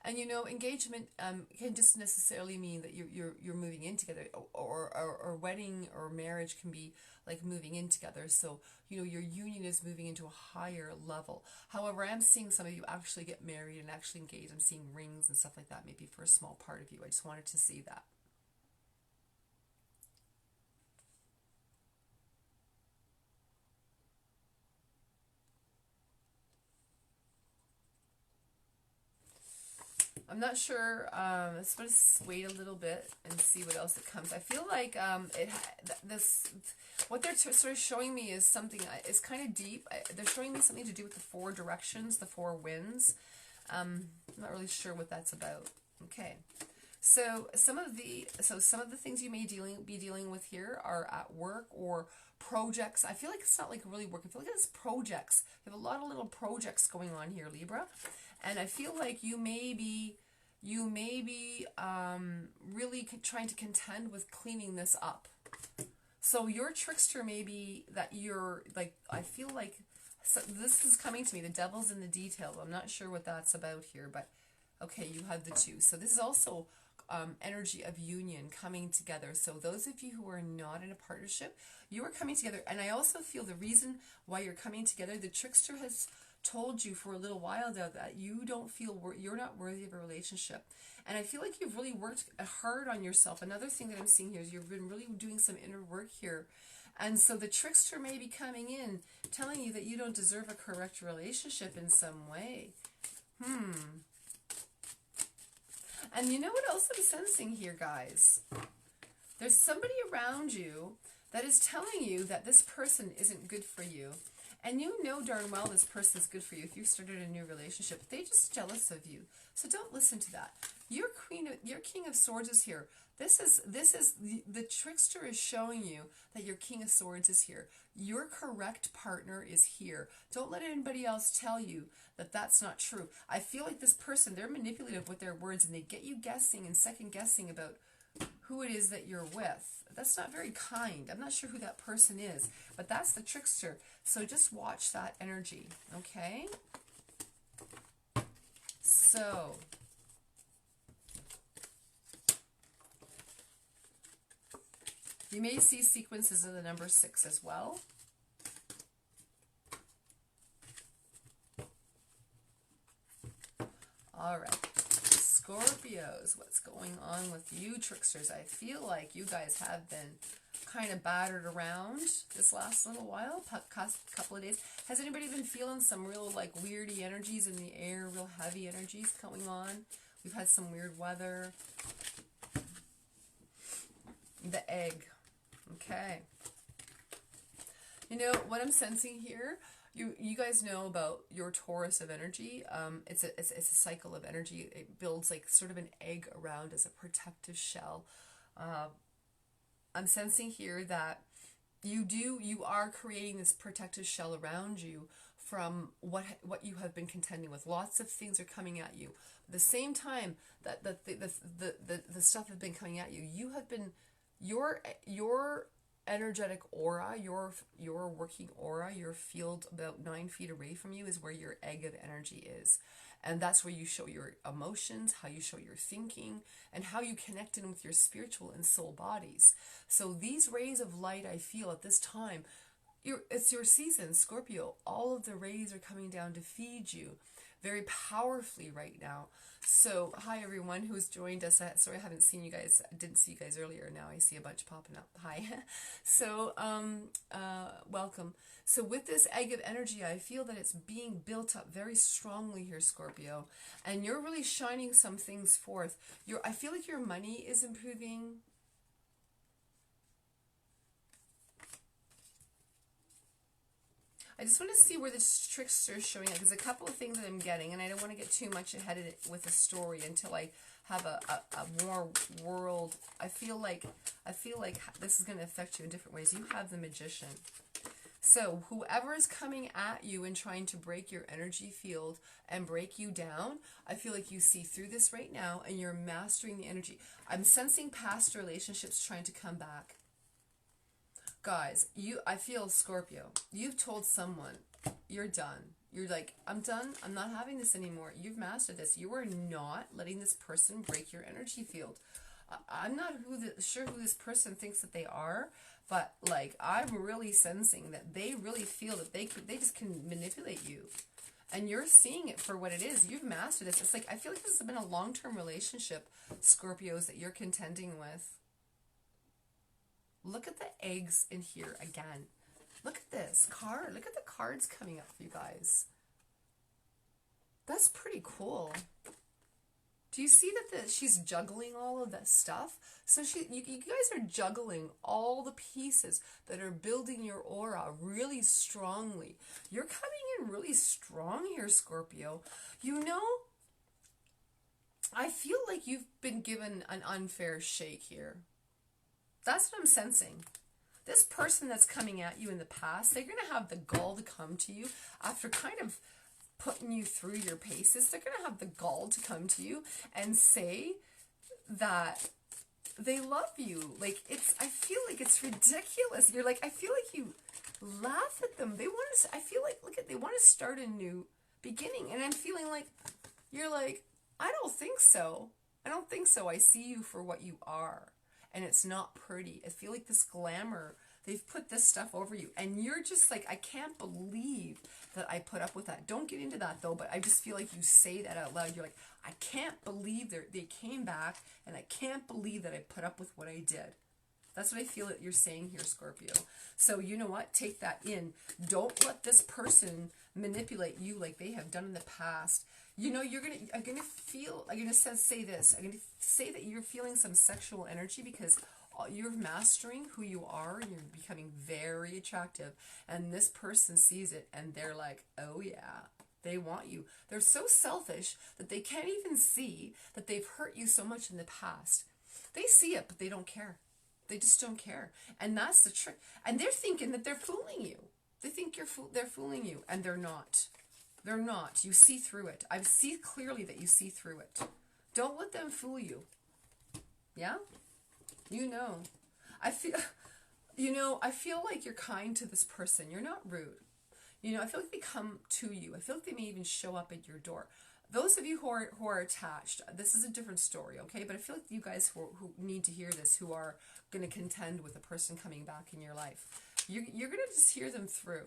S1: And engagement can just necessarily mean that you're moving in together, or wedding or marriage can be like moving in together. So your union is moving into a higher level. However, I am seeing some of you actually get married and actually engage. I'm seeing rings and stuff like that, maybe for a small part of you. I just wanted to see that. I'm not sure. Let's just wait a little bit and see what else it comes. I feel like what they're sort of showing me is something. It's kind of deep. They're showing me something to do with the 4 directions, the 4 winds. I'm not really sure what that's about. Okay. So some of the things you may be dealing with here are at work or projects. I feel like it's not like really work. I feel like it's projects. You have a lot of little projects going on here, Libra. And I feel like you may be really trying to contend with cleaning this up. So your trickster may be that you're like, I feel like, so this is coming to me, the devil's in the details. I'm not sure what that's about here, but okay, you have the 2. So this is also energy of union coming together. So those of you who are not in a partnership, you are coming together. And I also feel the reason why you're coming together, the trickster has told you for a little while now that you don't feel you're not worthy of a relationship. And I feel like you've really worked hard on yourself. Another thing that I'm seeing here is you've been really doing some inner work here. And so the trickster may be coming in telling you that you don't deserve a correct relationship in some way. And you know what else I'm sensing here, guys? There's somebody around you that is telling you that this person isn't good for you. And you know darn well this person is good for you if you started a new relationship. They're just jealous of you. So don't listen to that. Your King of Swords is here. This is the trickster is showing you that your King of Swords is here. Your correct partner is here. Don't let anybody else tell you that that's not true. I feel like this person, they're manipulative with their words, and they get you guessing and second guessing about who it is that you're with. That's not very kind. I'm not sure who that person is, but that's the trickster. So just watch that energy, okay? So you may see sequences of the number 6 as well. All right. Scorpios, what's going on with you tricksters? I feel like you guys have been kind of battered around this last little while, couple of days. Has anybody been feeling some real like weirdy energies in the air, real heavy energies going on? We've had some weird weather. The egg. Okay. You know what I'm sensing here? You guys know about your Taurus of energy. It's a cycle of energy. It builds like sort of an egg around as a protective shell. I'm sensing here that you are creating this protective shell around you from what you have been contending with. Lots of things are coming at you. At the same time that the stuff has been coming at you, you have been your energetic aura, your working aura, your field about 9 feet away from you is where your egg of energy is. And that's where you show your emotions, how you show your thinking, and how you connect in with your spiritual and soul bodies. So these rays of light, I feel at this time, it's your season, Scorpio. All of the rays are coming down to feed you very powerfully right now. So hi everyone who's joined us. Sorry I haven't seen you guys. I didn't see you guys earlier. Now I see a bunch popping up. Hi. So welcome. So with this egg of energy, I feel that it's being built up very strongly here, Scorpio, and you're really shining some things forth. I feel like your money is improving. I just want to see where this trickster is showing up. There's a couple of things that I'm getting, and I don't want to get too much ahead of it with the story until I have a more world. I feel like this is going to affect you in different ways. You have the magician. So whoever is coming at you and trying to break your energy field and break you down, I feel like you see through this right now and you're mastering the energy. I'm sensing past relationships trying to come back. Guys, I feel Scorpio. You've told someone you're done. You're like, I'm done. I'm not having this anymore. You've mastered this. You are not letting this person break your energy field. I'm not sure who this person thinks that they are, but like I'm really sensing that they really feel that they just can manipulate you. And you're seeing it for what it is. You've mastered this. It's like I feel like this has been a long-term relationship, Scorpios, that you're contending with. Look at the eggs in here again. Look at this card. Look at the cards coming up for you guys. That's pretty cool. Do you see that she's juggling all of that stuff? So you guys are juggling all the pieces that are building your aura really strongly. You're coming in really strong here, Scorpio. You know, I feel like you've been given an unfair shake here. That's what I'm sensing. This person that's coming at you in the past, they're going to have the gall to come to you after kind of putting you through your paces. They're going to have the gall to come to you and say that they love you. Like, I feel like it's ridiculous. You're like, I feel like you laugh at them. I feel like, they want to start a new beginning. And I'm feeling like, you're like, I don't think so. I don't think so. I see you for what you are. And it's not pretty. I feel like this glamour, they've put this stuff over you. And you're just like, I can't believe that I put up with that. Don't get into that though, but I just feel like you say that out loud. You're like, I can't believe they came back, and I can't believe that I put up with what I did. That's what I feel that you're saying here, Scorpio. So you know what? Take that in. Don't let this person manipulate you like they have done in the past. You know, I'm gonna say this. I'm gonna say that you're feeling some sexual energy because you're mastering who you are and you're becoming very attractive. And this person sees it and they're like, oh yeah, they want you. They're so selfish that they can't even see that they've hurt you so much in the past. They see it, but they don't care. They just don't care. And that's the trick. And they're thinking that they're fooling you. They think they're fooling you, and they're not. They're not. You see through it. I see clearly that you see through it. Don't let them fool you. Yeah? You know. I feel like you're kind to this person. You're not rude. You know, I feel like they come to you. I feel like they may even show up at your door. Those of you who are attached, this is a different story, okay? But I feel like you guys who need to hear this, who are going to contend with a person coming back in your life, you're going to just hear them through.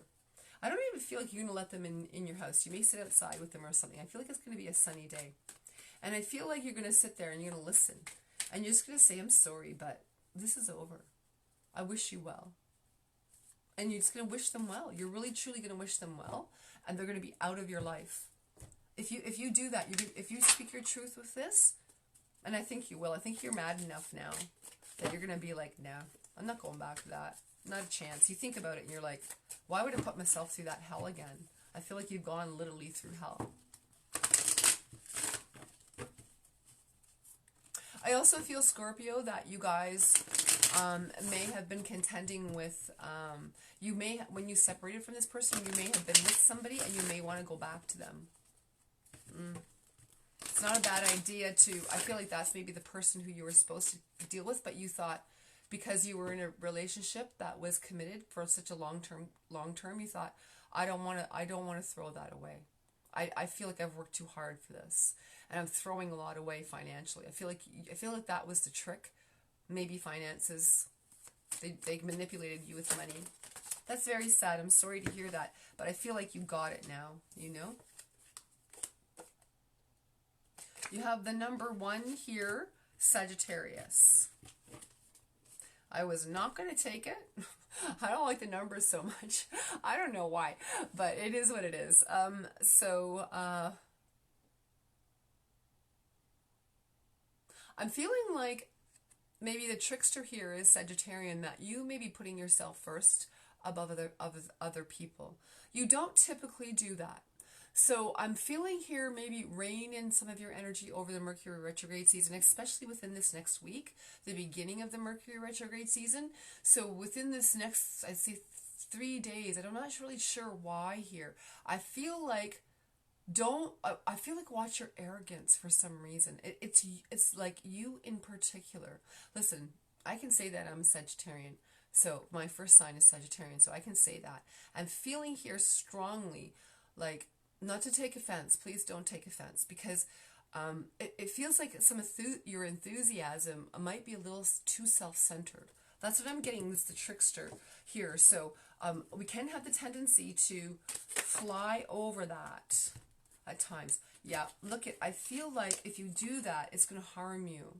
S1: I don't even feel like you're going to let them in your house. You may sit outside with them or something. I feel like it's going to be a sunny day. And I feel like you're going to sit there and you're going to listen. And you're just going to say, I'm sorry, but this is over. I wish you well. And you're just going to wish them well. You're really, truly going to wish them well. And they're going to be out of your life. If you do that, if you speak your truth with this, and I think you will, I think you're mad enough now that you're going to be like, nah, I'm not going back to that. Not a chance. You think about it and you're like, why would I put myself through that hell again? I feel like you've gone literally through hell. I also feel, Scorpio, that you guys may have been contending with, when you separated from this person, you may have been with somebody and you may want to go back to them. It's not a bad idea I feel like that's maybe the person who you were supposed to deal with, but you thought because you were in a relationship that was committed for such a long term, you thought, I don't want to throw that away. I feel like I've worked too hard for this, and I'm throwing a lot away financially. I feel like that was the trick. Maybe finances, they manipulated you with money. That's very sad. I'm sorry to hear that, but I feel like you got it now, you know? You have the number 1 here, Sagittarius. I was not going to take it. I don't like the numbers so much. I don't know why, but it is what it is. I'm feeling like maybe the trickster here is Sagittarian, that you may be putting yourself first above other people. You don't typically do that. So I'm feeling here maybe rein in some of your energy over the Mercury retrograde season, especially within this next week, the beginning of the Mercury retrograde season. So within this next, I'd say 3 days, I'm not really sure why here. I feel like watch your arrogance for some reason. It's like you in particular. Listen, I can say that I'm a Sagittarian. So my first sign is Sagittarian, so I can say that. I'm feeling here strongly, like, not to take offense, please don't take offense, because it feels like your enthusiasm might be a little too self-centered. That's what I'm getting with the trickster here. So we can have the tendency to fly over that at times. Yeah, I feel like if you do that, it's going to harm you.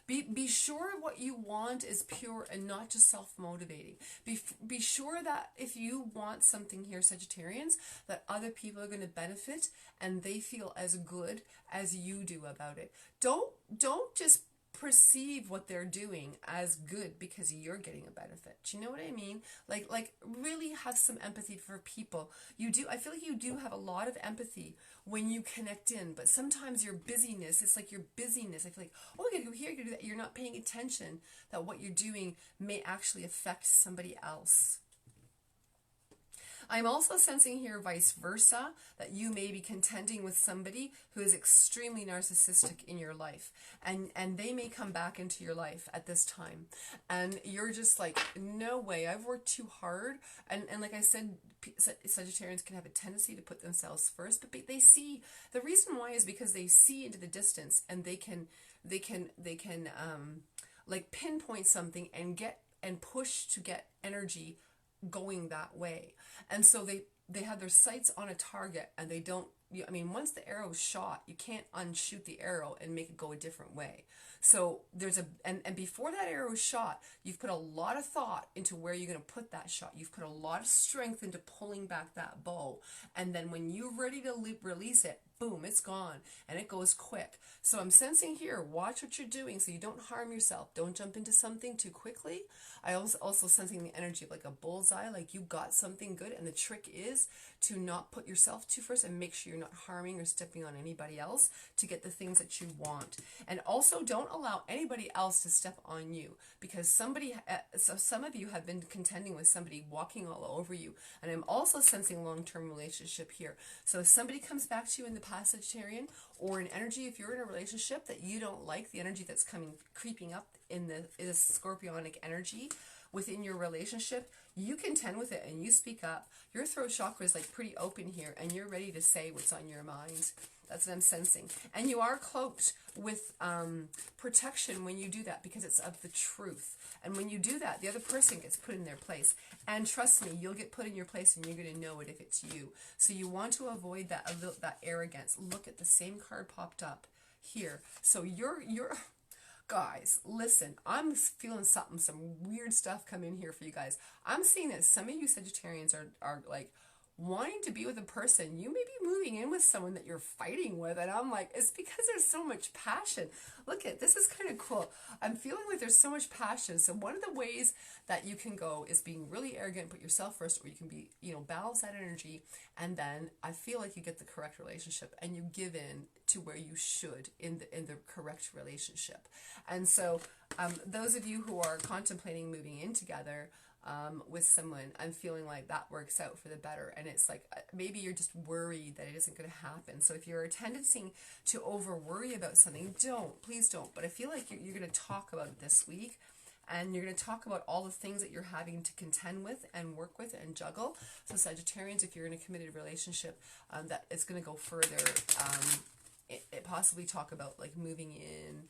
S1: Be sure what you want is pure and not just self-motivating. Be sure that if you want something here, Sagittarians, that other people are going to benefit and they feel as good as you do about it. Don't just perceive what they're doing as good because you're getting a benefit. Do you know what I mean? Like really have some empathy for people. I feel like you do have a lot of empathy when you connect in, but sometimes your busyness, I feel like, oh, I gotta go here, I gotta do that. You're not paying attention that what you're doing may actually affect somebody else. I'm also sensing here vice versa, that you may be contending with somebody who is extremely narcissistic in your life, and they may come back into your life at this time, and you're just like, no way, I've worked too hard, and like I said, Sagittarians can have a tendency to put themselves first, but they see, the reason why is because they see into the distance, and they can like pinpoint something and push to get energy going that way. And so they have their sights on a target, and they don't, once the arrow's shot, you can't unshoot the arrow and make it go a different way. So and before that arrow is shot, you've put a lot of thought into where you're going to put that shot. You've put a lot of strength into pulling back that bow. And then when you're ready to release it, boom, it's gone, and it goes quick. So I'm sensing here, watch what you're doing so you don't harm yourself. Don't jump into something too quickly. I also sensing the energy of like a bullseye, like you got something good, and the trick is to not put yourself too first and make sure you're not harming or stepping on anybody else to get the things that you want. And also don't allow anybody else to step on you, because some of you have been contending with somebody walking all over you. And I'm also sensing long-term relationship here. So if somebody comes back to you in the past, Sagittarian, or an energy, if you're in a relationship that you don't like, the energy that's creeping up in the scorpionic energy within your relationship, you contend with it and you speak up. Your throat chakra is like pretty open here, and you're ready to say what's on your mind. That's what I'm sensing. And you are cloaked with protection when you do that, because it's of the truth. And when you do that, the other person gets put in their place. And trust me, you'll get put in your place, and you're going to know it if it's you. So you want to avoid that arrogance. Look at the same card popped up here. So you're guys, listen, I'm feeling some weird stuff come in here for you guys. I'm seeing that some of you Sagittarians are like wanting to be with a person. You may be moving in with someone that you're fighting with, and I'm like, it's because there's so much passion. Look at this, is kind of cool. I'm feeling like there's so much passion. So one of the ways that you can go is being really arrogant, put yourself first, or you can be, balance that energy, and then I feel like you get the correct relationship and you give in to where you should in the correct relationship. And so those of you who are contemplating moving in together with someone, I'm feeling like that works out for the better. And it's like, maybe you're just worried that it isn't going to happen. So if you're a tendency to over worry about something, please don't. But I feel like you're going to talk about it this week, and you're going to talk about all the things that you're having to contend with and work with and juggle. So Sagittarians, if you're in a committed relationship, that it's going to go further. It possibly talk about like moving in,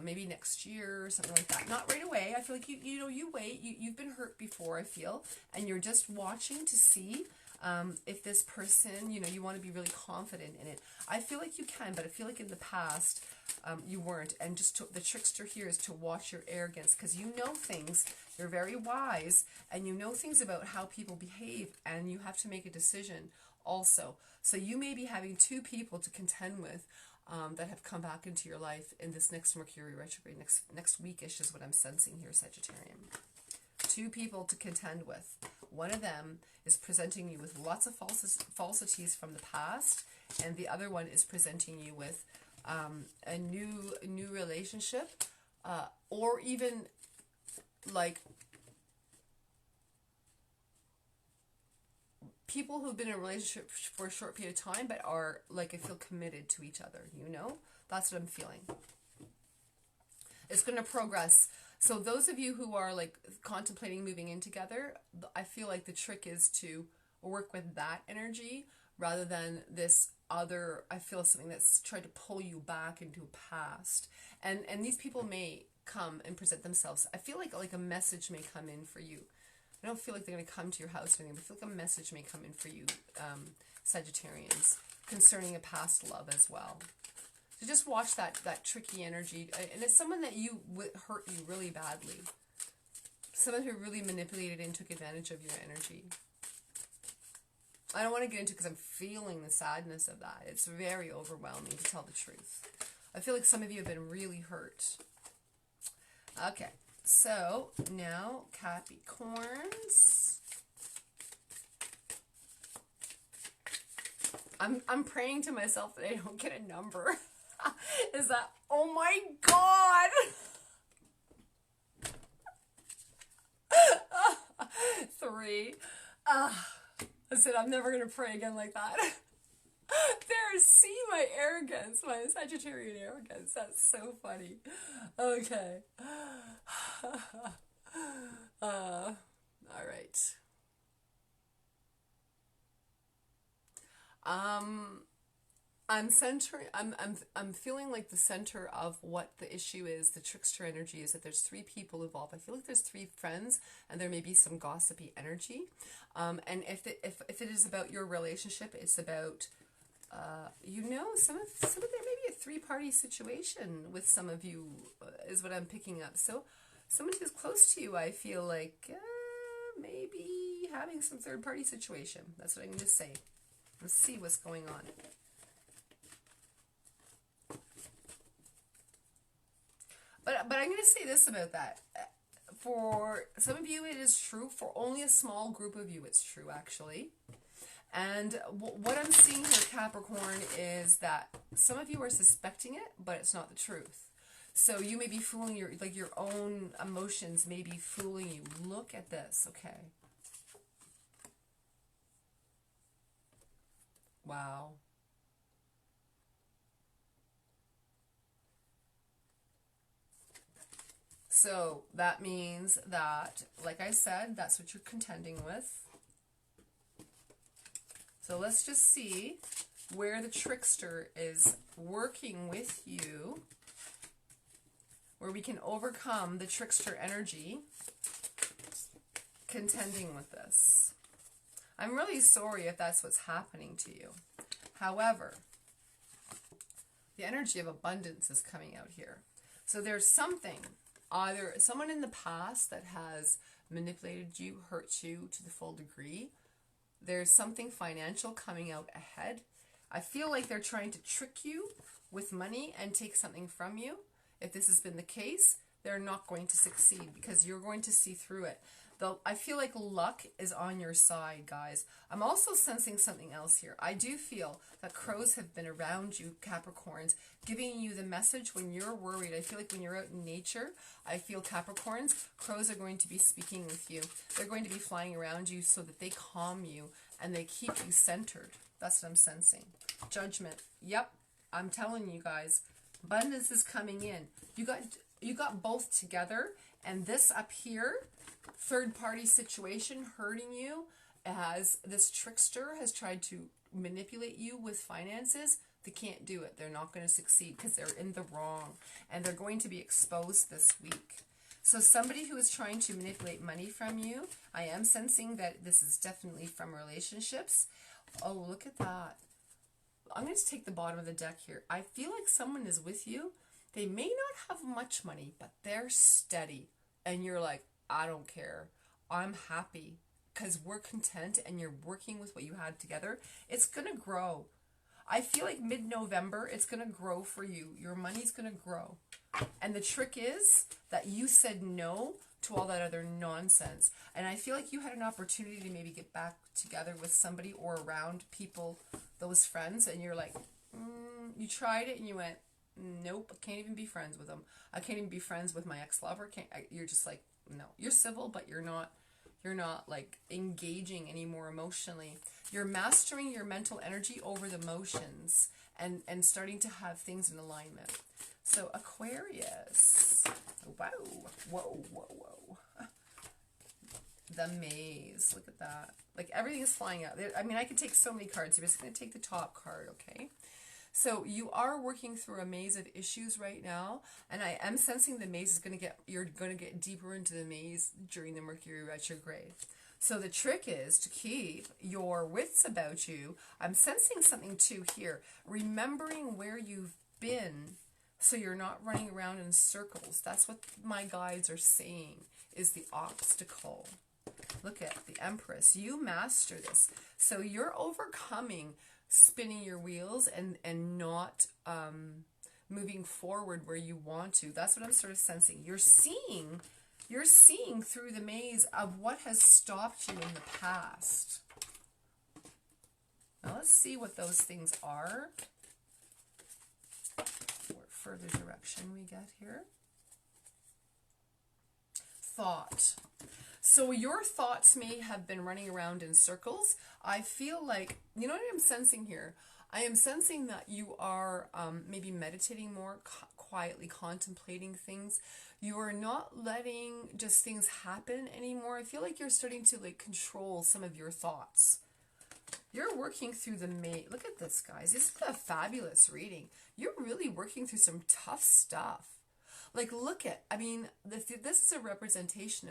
S1: maybe next year or something like that. Not right away. I feel like you wait. You've been hurt before, I feel, and you're just watching to see if this person, you want to be really confident in it. I feel like you can, but I feel like in the past you weren't. And the trickster here is to watch your arrogance, because you know things. You're very wise, and you know things about how people behave, and you have to make a decision also. So you may be having two people to contend with that have come back into your life in this next Mercury retrograde, next weekish is what I'm sensing here, Sagittarian. Two people to contend with. One of them is presenting you with lots of falsities from the past, and the other one is presenting you with a new relationship, or even like people who've been in a relationship for a short period of time, but are like, I feel committed to each other, That's what I'm feeling. It's going to progress. So those of you who are like contemplating moving in together, I feel like the trick is to work with that energy rather than this other, I feel something that's tried to pull you back into a past. And these people may come and present themselves. I feel like a message may come in for you. I don't feel like they're going to come to your house or anything, but I feel like a message may come in for you, Sagittarians, concerning a past love as well. So just watch that tricky energy. And it's someone that would hurt you really badly. Someone who really manipulated and took advantage of your energy. I don't want to get into it because I'm feeling the sadness of that. It's very overwhelming, to tell the truth. I feel like some of you have been really hurt. Okay. So, now, Capricorns. I'm praying to myself that I don't get a number. Is that, oh my God! 3. I said, I'm never going to pray again like that. See my arrogance, my Sagittarian arrogance. That's so funny. Okay. All right. I'm feeling like the center of what the issue is, the trickster energy, is that there's 3 people involved. I feel like there's 3 friends, and there may be some gossipy energy. And if it is about your relationship, it's about some of there may be a 3-party situation with some of you, is what I'm picking up. So someone who's close to you, I feel like maybe having some 3rd-party situation. That's what I'm going to say. Let's see what's going on. But I'm going to say this about that. For some of you, it is true. For only a small group of you, it's true, actually. And what I'm seeing here, Capricorn, is that some of you are suspecting it, but it's not the truth. So you may be fooling your own emotions may be fooling you. Look at this, okay? Wow. So that means that, like I said, that's what you're contending with. So let's just see where the trickster is working with you, where we can overcome the trickster energy contending with this. I'm really sorry if that's what's happening to you. However, the energy of abundance is coming out here. So there's something, either someone in the past that has manipulated you, hurt you to the full degree. There's something financial coming out ahead. I feel like they're trying to trick you with money and take something from you. If this has been the case, they're not going to succeed because you're going to see through it. Though I feel like luck is on your side, guys. I'm also sensing something else here. I do feel that crows have been around you, Capricorns, giving you the message when you're worried. I feel like when you're out in nature, I feel Capricorns, crows are going to be speaking with you. They're going to be flying around you so that they calm you and they keep you centered. That's what I'm sensing. Judgment. Yep, I'm telling you guys, abundance is coming in. You got you got both together, and this up here, third party situation hurting you, as this trickster has tried to manipulate you with finances. They can't do it. They're not going to succeed because they're in the wrong, and they're going to be exposed this week. So somebody who is trying to manipulate money from you, I am sensing that this is definitely from relationships. Oh, look at that. I'm going to take the bottom of the deck here. I feel like someone is with you. They may not have much money, but they're steady. And you're like, I don't care. I'm happy because we're content and you're working with what you had together. It's going to grow. I feel like mid-November, it's going to grow for you. Your money's going to grow. And the trick is that you said no to all that other nonsense. And I feel like you had an opportunity to maybe get back together with somebody or around people, those friends, and you're like, you tried it and you went, nope, I can't even be friends with them. I can't even be friends with my ex-lover. You're just like, no. You're civil, but you're not like engaging anymore emotionally. You're mastering your mental energy over the emotions and starting to have things in alignment. So Aquarius, wow, whoa, whoa, whoa. The maze, look at that. Like everything is flying out. I mean, I could take so many cards. I'm just going to take the top card, okay? So you are working through a maze of issues right now, and I am sensing the maze is going to you're going to get deeper into the maze during the Mercury retrograde. So the trick is to keep your wits about you. I'm sensing something too here. Remembering where you've been so you're not running around in circles. That's what my guides are saying is the obstacle. Look at the Empress. You master this. So you're overcoming spinning your wheels and not moving forward where you want to. That's what I'm sort of sensing. You're seeing through the maze of what has stopped you in the past. Now let's see what those things are. What further direction we get here. Thought. So your thoughts may have been running around in circles. I feel like, you know what I'm sensing here? I am sensing that you are maybe meditating more, quietly contemplating things. You are not letting just things happen anymore. I feel like you're starting to like control some of your thoughts. You're working through the maze. Look at this, guys. This is a fabulous reading. You're really working through some tough stuff. Like, look at, I mean, this is a representation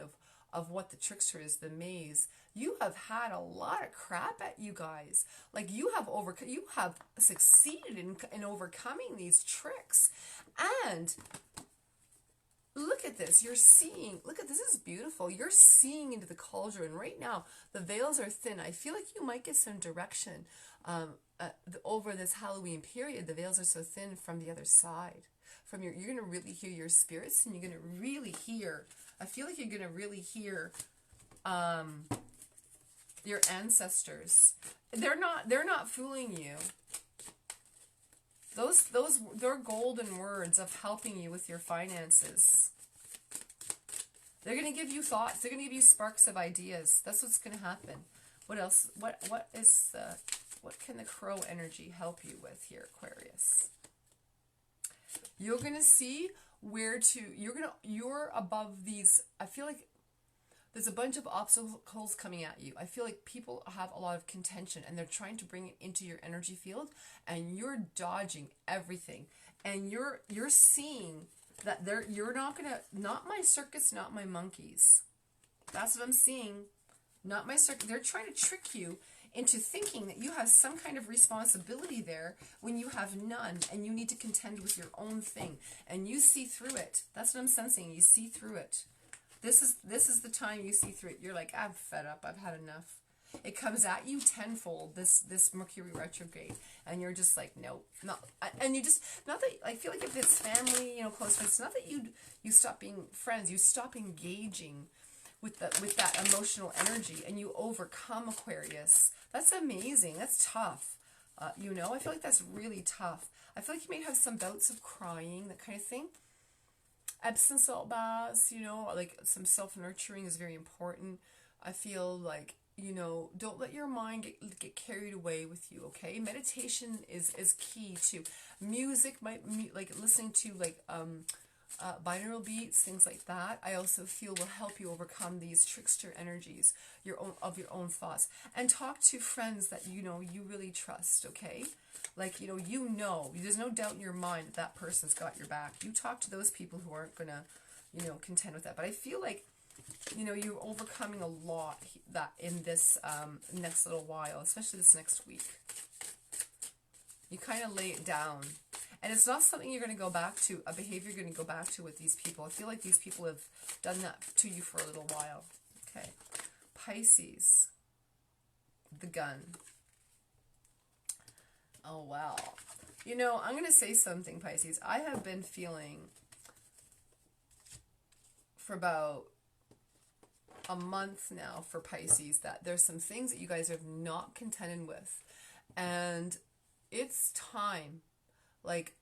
S1: of what the trickster is, the maze. You have had a lot of crap at you guys. Like you have succeeded in overcoming these tricks. And look at this. You're seeing, look at this is beautiful. You're seeing into the cauldron right now. The veils are thin. I feel like you might get some direction over this Halloween period. The veils are so thin from the other side. You're going to really hear your spirits, and you're going to really hear, I feel like you're going to really hear your ancestors. They're not fooling you. They're golden words of helping you with your finances. They're going to give you thoughts. They're going to give you sparks of ideas. That's what's going to happen. What else? What can the crow energy help you with here, Aquarius? You're going to see you're above these. I feel like there's a bunch of obstacles coming at you. I feel like people have a lot of contention and they're trying to bring it into your energy field, and you're dodging everything. And you're seeing that you're not my circus, not my monkeys. That's what I'm seeing. Not my circus. They're trying to trick you into thinking that you have some kind of responsibility there when you have none, and you need to contend with your own thing, and you see through it. That's what I'm sensing. You see through it. This is the time you see through it. You're like, I'm fed up. I've had enough. It comes at you tenfold, this Mercury retrograde, and you're just like, no, not. And you just, not that, I feel like if it's family, close friends, not that you stop being friends, you stop engaging with that emotional energy, and you overcome, Aquarius. That's amazing. That's tough. I feel like that's really tough. I feel like you may have some bouts of crying, that kind of thing. Epsom salt baths, like some self-nurturing is very important. I feel like, don't let your mind get carried away with you, okay? Meditation is key too. Music, like listening to binaural beats, things like that, I also feel will help you overcome these trickster energies, your own thoughts. And talk to friends that you really trust, okay? Like, there's no doubt in your mind that that person's got your back. You talk to those people who aren't gonna, contend with that. But I feel like, you're overcoming a lot that in this next little while, especially this next week. You kind of lay it down. And it's not something you're going to go back to, a behavior you're going to go back to with these people. I feel like these people have done that to you for a little while. Okay. Pisces. The gun. Oh, wow. I'm going to say something, Pisces. I have been feeling for about a month now for Pisces that there's some things that you guys have not contended with. And it's time. Like,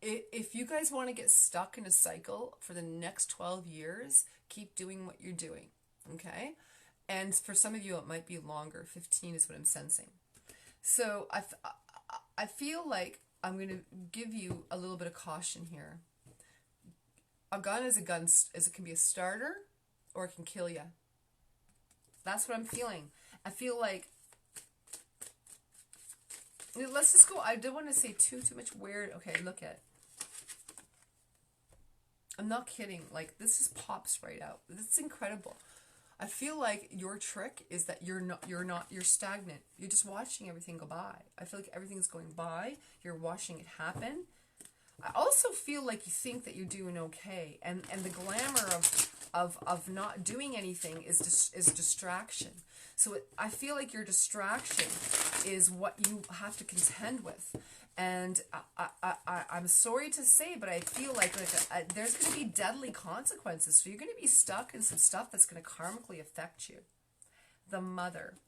S1: if you guys want to get stuck in a cycle for the next 12 years, keep doing what you're doing, okay? And for some of you, it might be longer. 15 is what I'm sensing. So I feel like I'm going to give you a little bit of caution here. A gun is a gun. It can be a starter, or it can kill you. That's what I'm feeling. I feel like, let's just go. I don't want to say too much weird. Okay, look at. I'm not kidding. Like, this just pops right out. This is incredible. I feel like your trick is that you're stagnant. You're just watching everything go by. I feel like everything's going by. You're watching it happen. I also feel like you think that you're doing okay, and the glamour of not doing anything is distraction. So I feel like your distraction is what you have to contend with. And I'm sorry to say, but I feel like there's going to be deadly consequences. So you're going to be stuck in some stuff that's going to karmically affect you. The mother.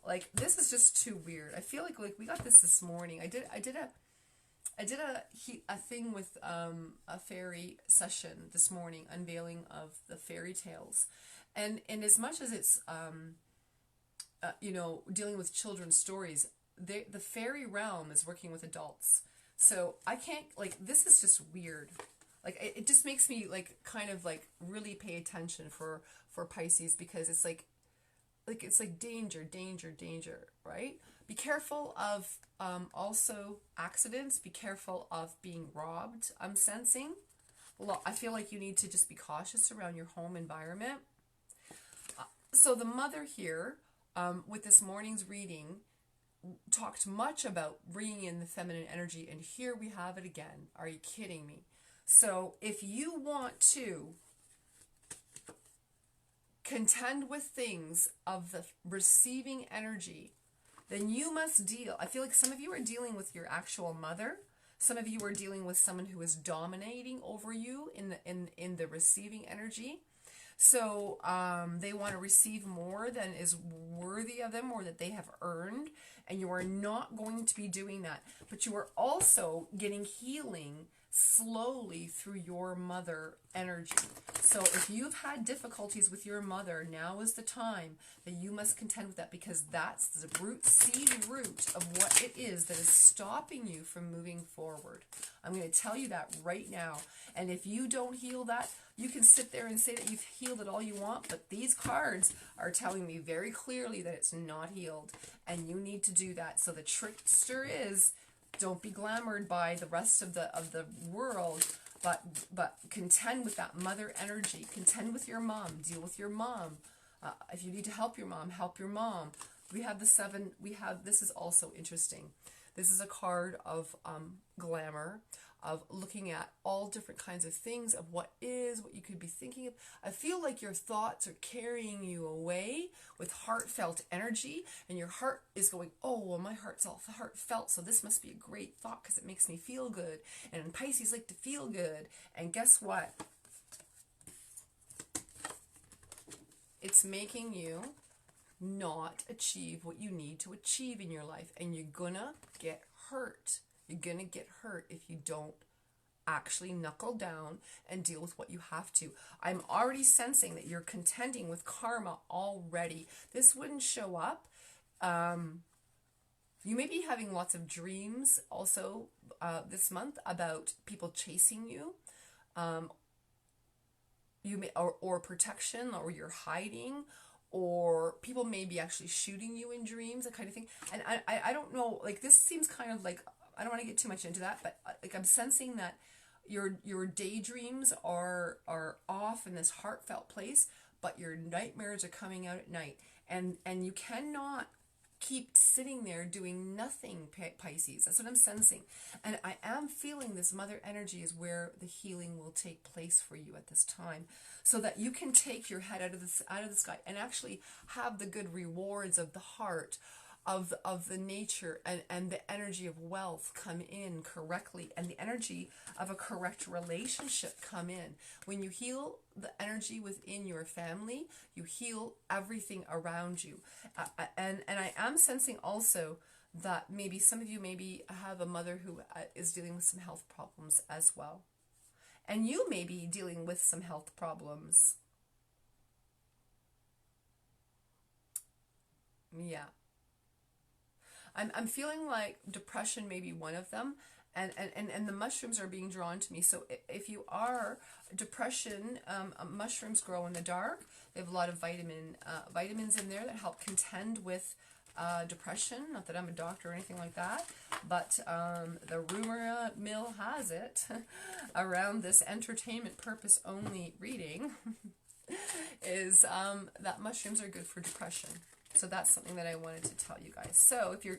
S1: Like, this is just too weird. I feel like we got this morning. I did a thing with a fairy session this morning, unveiling of the fairy tales. And as much as it's, dealing with children's stories, the fairy realm is working with adults. So I can't, this is just weird. It just makes me, kind of, really pay attention for Pisces, because it's it's danger, danger, danger, right? Be careful of, also accidents. Be careful of being robbed, I'm sensing. I feel like you need to just be cautious around your home environment. So the mother here, with this morning's reading, talked much about bringing in the feminine energy, and here we have it again. Are you kidding me? So if you want to contend with things of the receiving energy, then you must deal. I feel like some of you are dealing with your actual mother. Some of you are dealing with someone who is dominating over you in the receiving energy. So they want to receive more than is worthy of them or that they have earned, and you are not going to be doing that. But you are also getting healing slowly through your mother energy. So if you've had difficulties with your mother, now is the time that you must contend with that, because that's the seed root of what it is that is stopping you from moving forward. I'm going to tell you that right now. And if you don't heal that, you can sit there and say that you've healed it all you want, but these cards are telling me very clearly that it's not healed, and you need to do that. So the trickster is, don't be glamored by the rest of the world, but contend with that mother energy. Contend with your mom. Deal with your mom. If you need to help your mom, help your mom. We have the 7. This is also interesting. This is a card of glamour, of looking at all different kinds of things, of what you could be thinking of. I feel like your thoughts are carrying you away with heartfelt energy, and your heart is going, oh, well, my heart's all heartfelt, so this must be a great thought because it makes me feel good. And Pisces like to feel good. And guess what? It's making you not achieve what you need to achieve in your life, and you're gonna get hurt. You're gonna get hurt if you don't actually knuckle down and deal with what you have to. I'm already sensing that you're contending with karma already. This wouldn't show up You may be having lots of dreams also this month about people chasing you. Um, you may or protection, or you're hiding, or people may be actually shooting you in dreams, that kind of thing. And I don't know, like this seems kind of like, I don't want to get too much into that, but like I'm sensing that your daydreams are off in this heartfelt place, but your nightmares are coming out at night, and you cannot keep sitting there doing nothing, Pisces. That's what I'm sensing. And I am feeling this mother energy is where the healing will take place for you at this time, so that you can take your head out of the sky and actually have the good rewards of the heart, of the nature, and the energy of wealth come in correctly, and the energy of a correct relationship come in. When you heal the energy within your family, you heal everything around you. And I am sensing also that maybe some of you maybe have a mother who is dealing with some health problems as well. And you may be dealing with some health problems. Yeah. I'm feeling like depression may be one of them, and the mushrooms are being drawn to me. So if you are depression, mushrooms grow in the dark. They have a lot of vitamins in there that help contend with depression. Not that I'm a doctor or anything like that, but the rumor mill has it around this entertainment purpose only reading is that mushrooms are good for depression. So that's something that I wanted to tell you guys. So if you're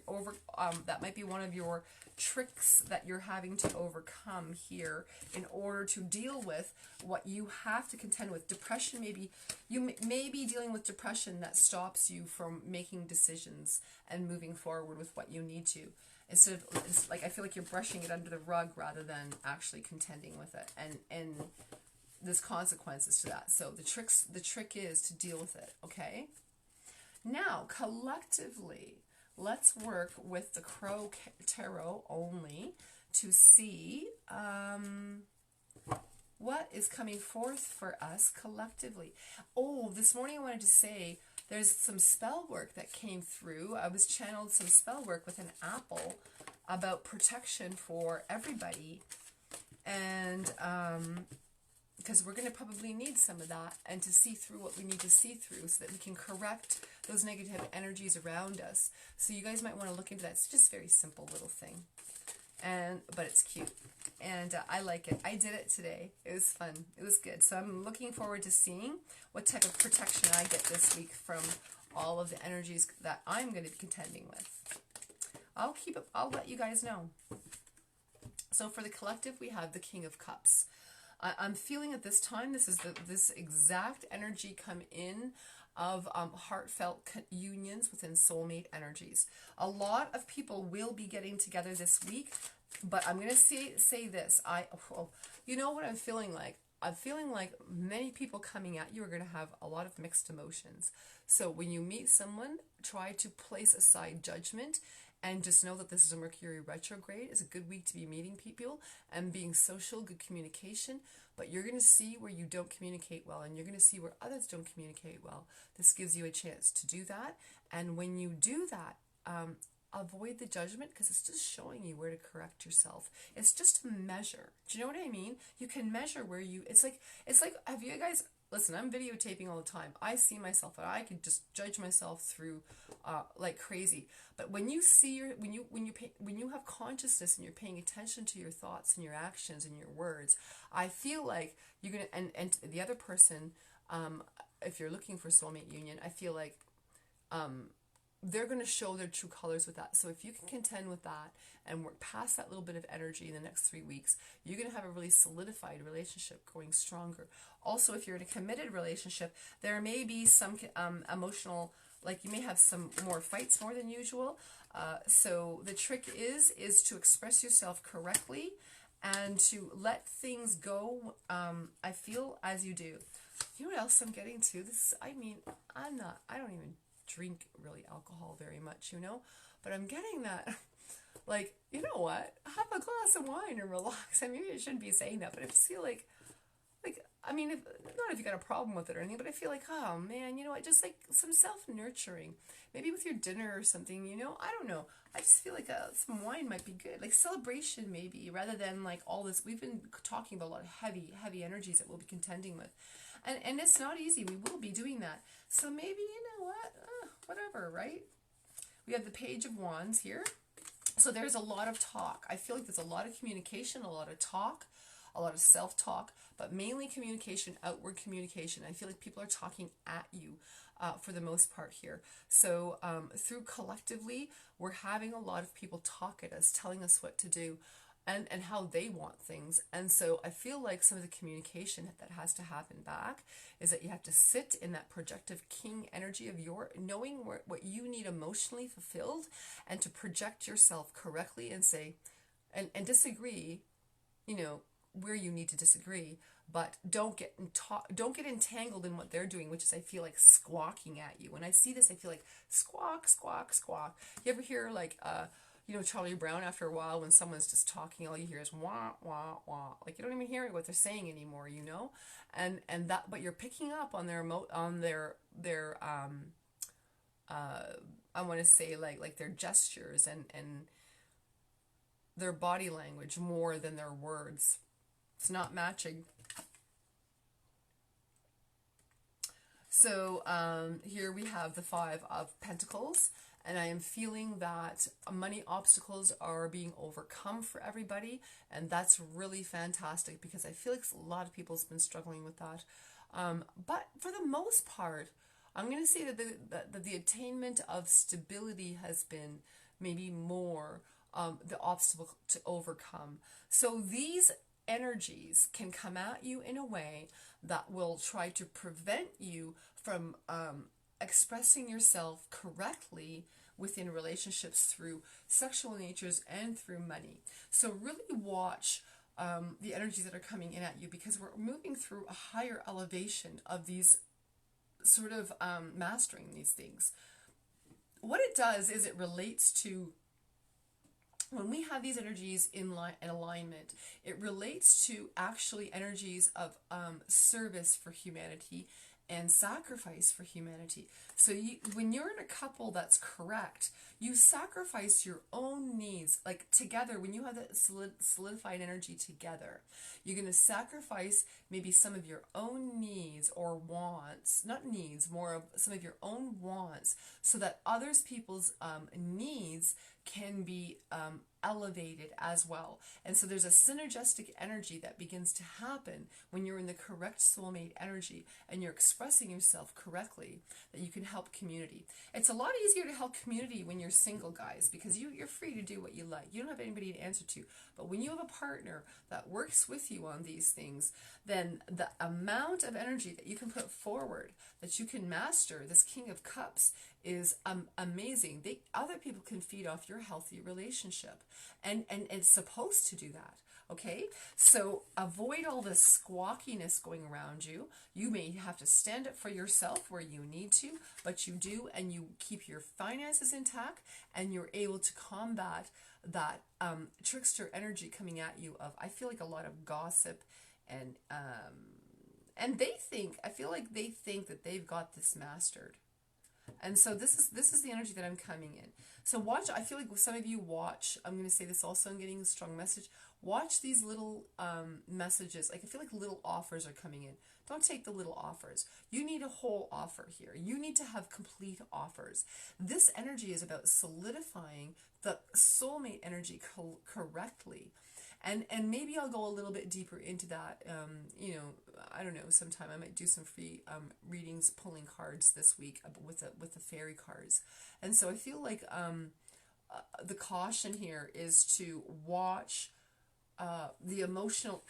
S1: that might be one of your tricks that you're having to overcome here in order to deal with what you have to contend with. Depression, maybe you may be dealing with depression that stops you from making decisions and moving forward with what you need to. Instead of, it's like, I feel like you're brushing it under the rug rather than actually contending with it. And there's consequences to that. So the trick is to deal with it, okay? Now, collectively, let's work with the Crow Tarot only to see what is coming forth for us collectively. Oh, this morning I wanted to say there's some spell work that came through. I was channeled some spell work with an apple about protection for everybody. And because we're going to probably need some of that, and to see through what we need to see through so that we can correct those negative energies around us. So you guys might want to look into that. It's just a very simple little thing, but it's cute, and I like it. I did it today. It was fun. It was good. So I'm looking forward to seeing what type of protection I get this week from all of the energies that I'm going to be contending with. I'll let you guys know. So for the collective, we have the King of Cups. I'm feeling at this time, this is this exact energy come in of heartfelt unions within soulmate energies. A lot of people will be getting together this week, but I'm going to say this. You know what I'm feeling like? I'm feeling like many people coming at you are going to have a lot of mixed emotions. So when you meet someone, try to place aside judgment and just know that this is a Mercury retrograde. It's a good week to be meeting people and being social, good communication. But you're going to see where you don't communicate well, and you're going to see where others don't communicate well. This gives you a chance to do that. And when you do that, avoid the judgment, because it's just showing you where to correct yourself. It's just a measure. Do you know what I mean? You can measure where you, it's like, have you guys, listen, I'm videotaping all the time. I see myself and I can just judge myself through like crazy. But when you see when you have consciousness and you're paying attention to your thoughts and your actions and your words, I feel like you're going to, and the other person, if you're looking for soulmate union, I feel like they're going to show their true colors with that. So if you can contend with that and work past that little bit of energy in the next 3 weeks, you're going to have a really solidified relationship going stronger. Also, if you're in a committed relationship, there may be some emotional, like you may have some more fights more than usual. So the trick is to express yourself correctly and to let things go, I feel, as you do. You know what else I'm getting to? I don't even drink really alcohol very much, but I'm getting that, like, you know what, have a glass of wine and relax. I mean, maybe I shouldn't be saying that, but I feel like I mean, not if you got a problem with it or anything, but I feel like, oh man, you know what, just like some self-nurturing. Maybe with your dinner or something, you know, I don't know. I just feel like some wine might be good. Like celebration maybe, rather than like all this. We've been talking about a lot of heavy energies that we'll be contending with. And it's not easy. We will be doing that. So maybe, you know what, whatever, right? We have the Page of Wands here. So there's a lot of talk. I feel like there's a lot of communication, a lot of talk, a lot of self-talk, but mainly communication, outward communication. I feel like people are talking at you for the most part here. So through collectively, we're having a lot of people talk at us, telling us what to do and how they want things. And so I feel like some of the communication that has to happen back is that you have to sit in that projective king energy of your knowing what you need emotionally fulfilled, and to project yourself correctly and say, and disagree, you know, where you need to disagree, but don't get entangled in what they're doing, which is, I feel like, squawking at you. When I see this, I feel like squawk, squawk, squawk. You ever hear like you know, Charlie Brown, after a while, when someone's just talking, all you hear is wah, wah, wah. Like, you don't even hear what they're saying anymore, you know? And that, but you're picking up on their I want to say like their gestures and their body language more than their words. It's not matching. So here we have the Five of Pentacles, and I am feeling that money obstacles are being overcome for everybody, and that's really fantastic because I feel like a lot of people have been struggling with that. But for the most part, I'm going to say that the attainment of stability has been maybe more the obstacle to overcome. So these energies can come at you in a way that will try to prevent you from expressing yourself correctly within relationships through sexual natures and through money. So really watch the energies that are coming in at you, because we're moving through a higher elevation of these sort of mastering these things. What it does is it relates to, when we have these energies in alignment, it relates to actually energies of service for humanity and sacrifice for humanity. So when you're in a couple that's correct, you sacrifice your own needs, like together. When you have that solidified energy together, you're going to sacrifice maybe some of your own needs or wants, not needs, more of some of your own wants, so that others people's needs can be elevated as well. And so there's a synergistic energy that begins to happen when you're in the correct soulmate energy and you're expressing yourself correctly, that you can help community. It's a lot easier to help community when you're single, guys, because you're free to do what you like. You don't have anybody to answer to. But when you have a partner that works with you on these things, then the amount of energy that you can put forward, that you can master this King of Cups, is amazing. Other people can feed off your healthy relationship, and it's supposed to do that. Okay, so avoid all this squawkiness going around you. You may have to stand up for yourself where you need to, but you do, and you keep your finances intact, and you're able to combat that trickster energy coming at you of, I feel like, a lot of gossip and I feel like they think that they've got this mastered. And so this is the energy that I'm coming in. So watch, I feel like some of you watch, I'm going to say this also, I'm getting a strong message. Watch these little messages. Like, I feel like little offers are coming in. Don't take the little offers. You need a whole offer here. You need to have complete offers. This energy is about solidifying the soulmate energy correctly. And maybe I'll go a little bit deeper into that. You know, I don't know, sometime I might do some free readings, pulling cards this week with the fairy cards. And so I feel like the caution here is to watch the emotional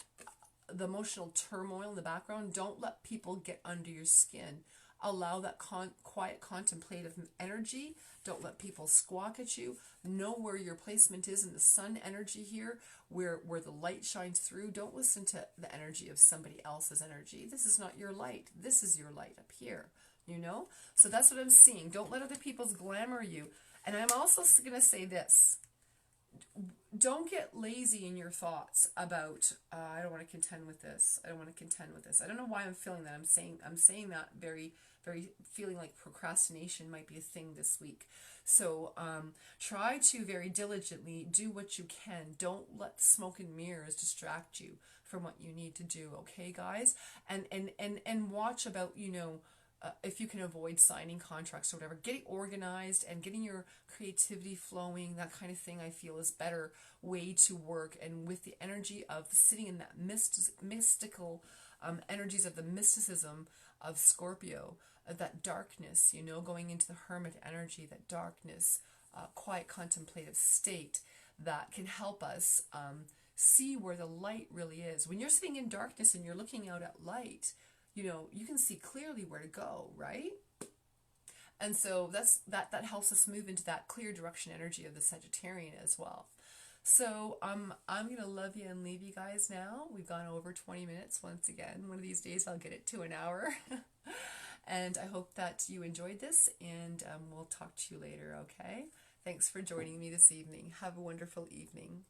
S1: turmoil in the background. Don't let people get under your skin. Allow that quiet contemplative energy. Don't let people squawk at you. Know where your placement is in the sun energy here, where the light shines through. Don't listen to the energy of somebody else's energy. This is not your light. This is your light up here, you know? So that's what I'm seeing. Don't let other people's glamour you. And I'm also going to say this. don't get lazy in your thoughts about I don't want to contend with this. I don't want to contend with this. I don't know why I'm feeling that. I'm saying that very feeling like procrastination might be a thing this week. So try to very diligently do what you can. Don't let smoke and mirrors distract you from what you need to do. Okay, guys, and watch about, you know, if you can avoid signing contracts or whatever, getting organized and getting your creativity flowing, that kind of thing, I feel is better way to work. And with the energy of sitting in that mystical energies of the mysticism of Scorpio, that darkness, you know, going into the hermit energy, that darkness, quiet contemplative state that can help us see where the light really is. When you're sitting in darkness and you're looking out at light, you know, you can see clearly where to go, right? And so that helps us move into that clear direction energy of the Sagittarian as well. So I'm gonna love you and leave you guys now. We've gone over 20 minutes once again. One of these days I'll get it to an hour. And I hope that you enjoyed this, and we'll talk to you later, okay? Thanks for joining me this evening. Have a wonderful evening.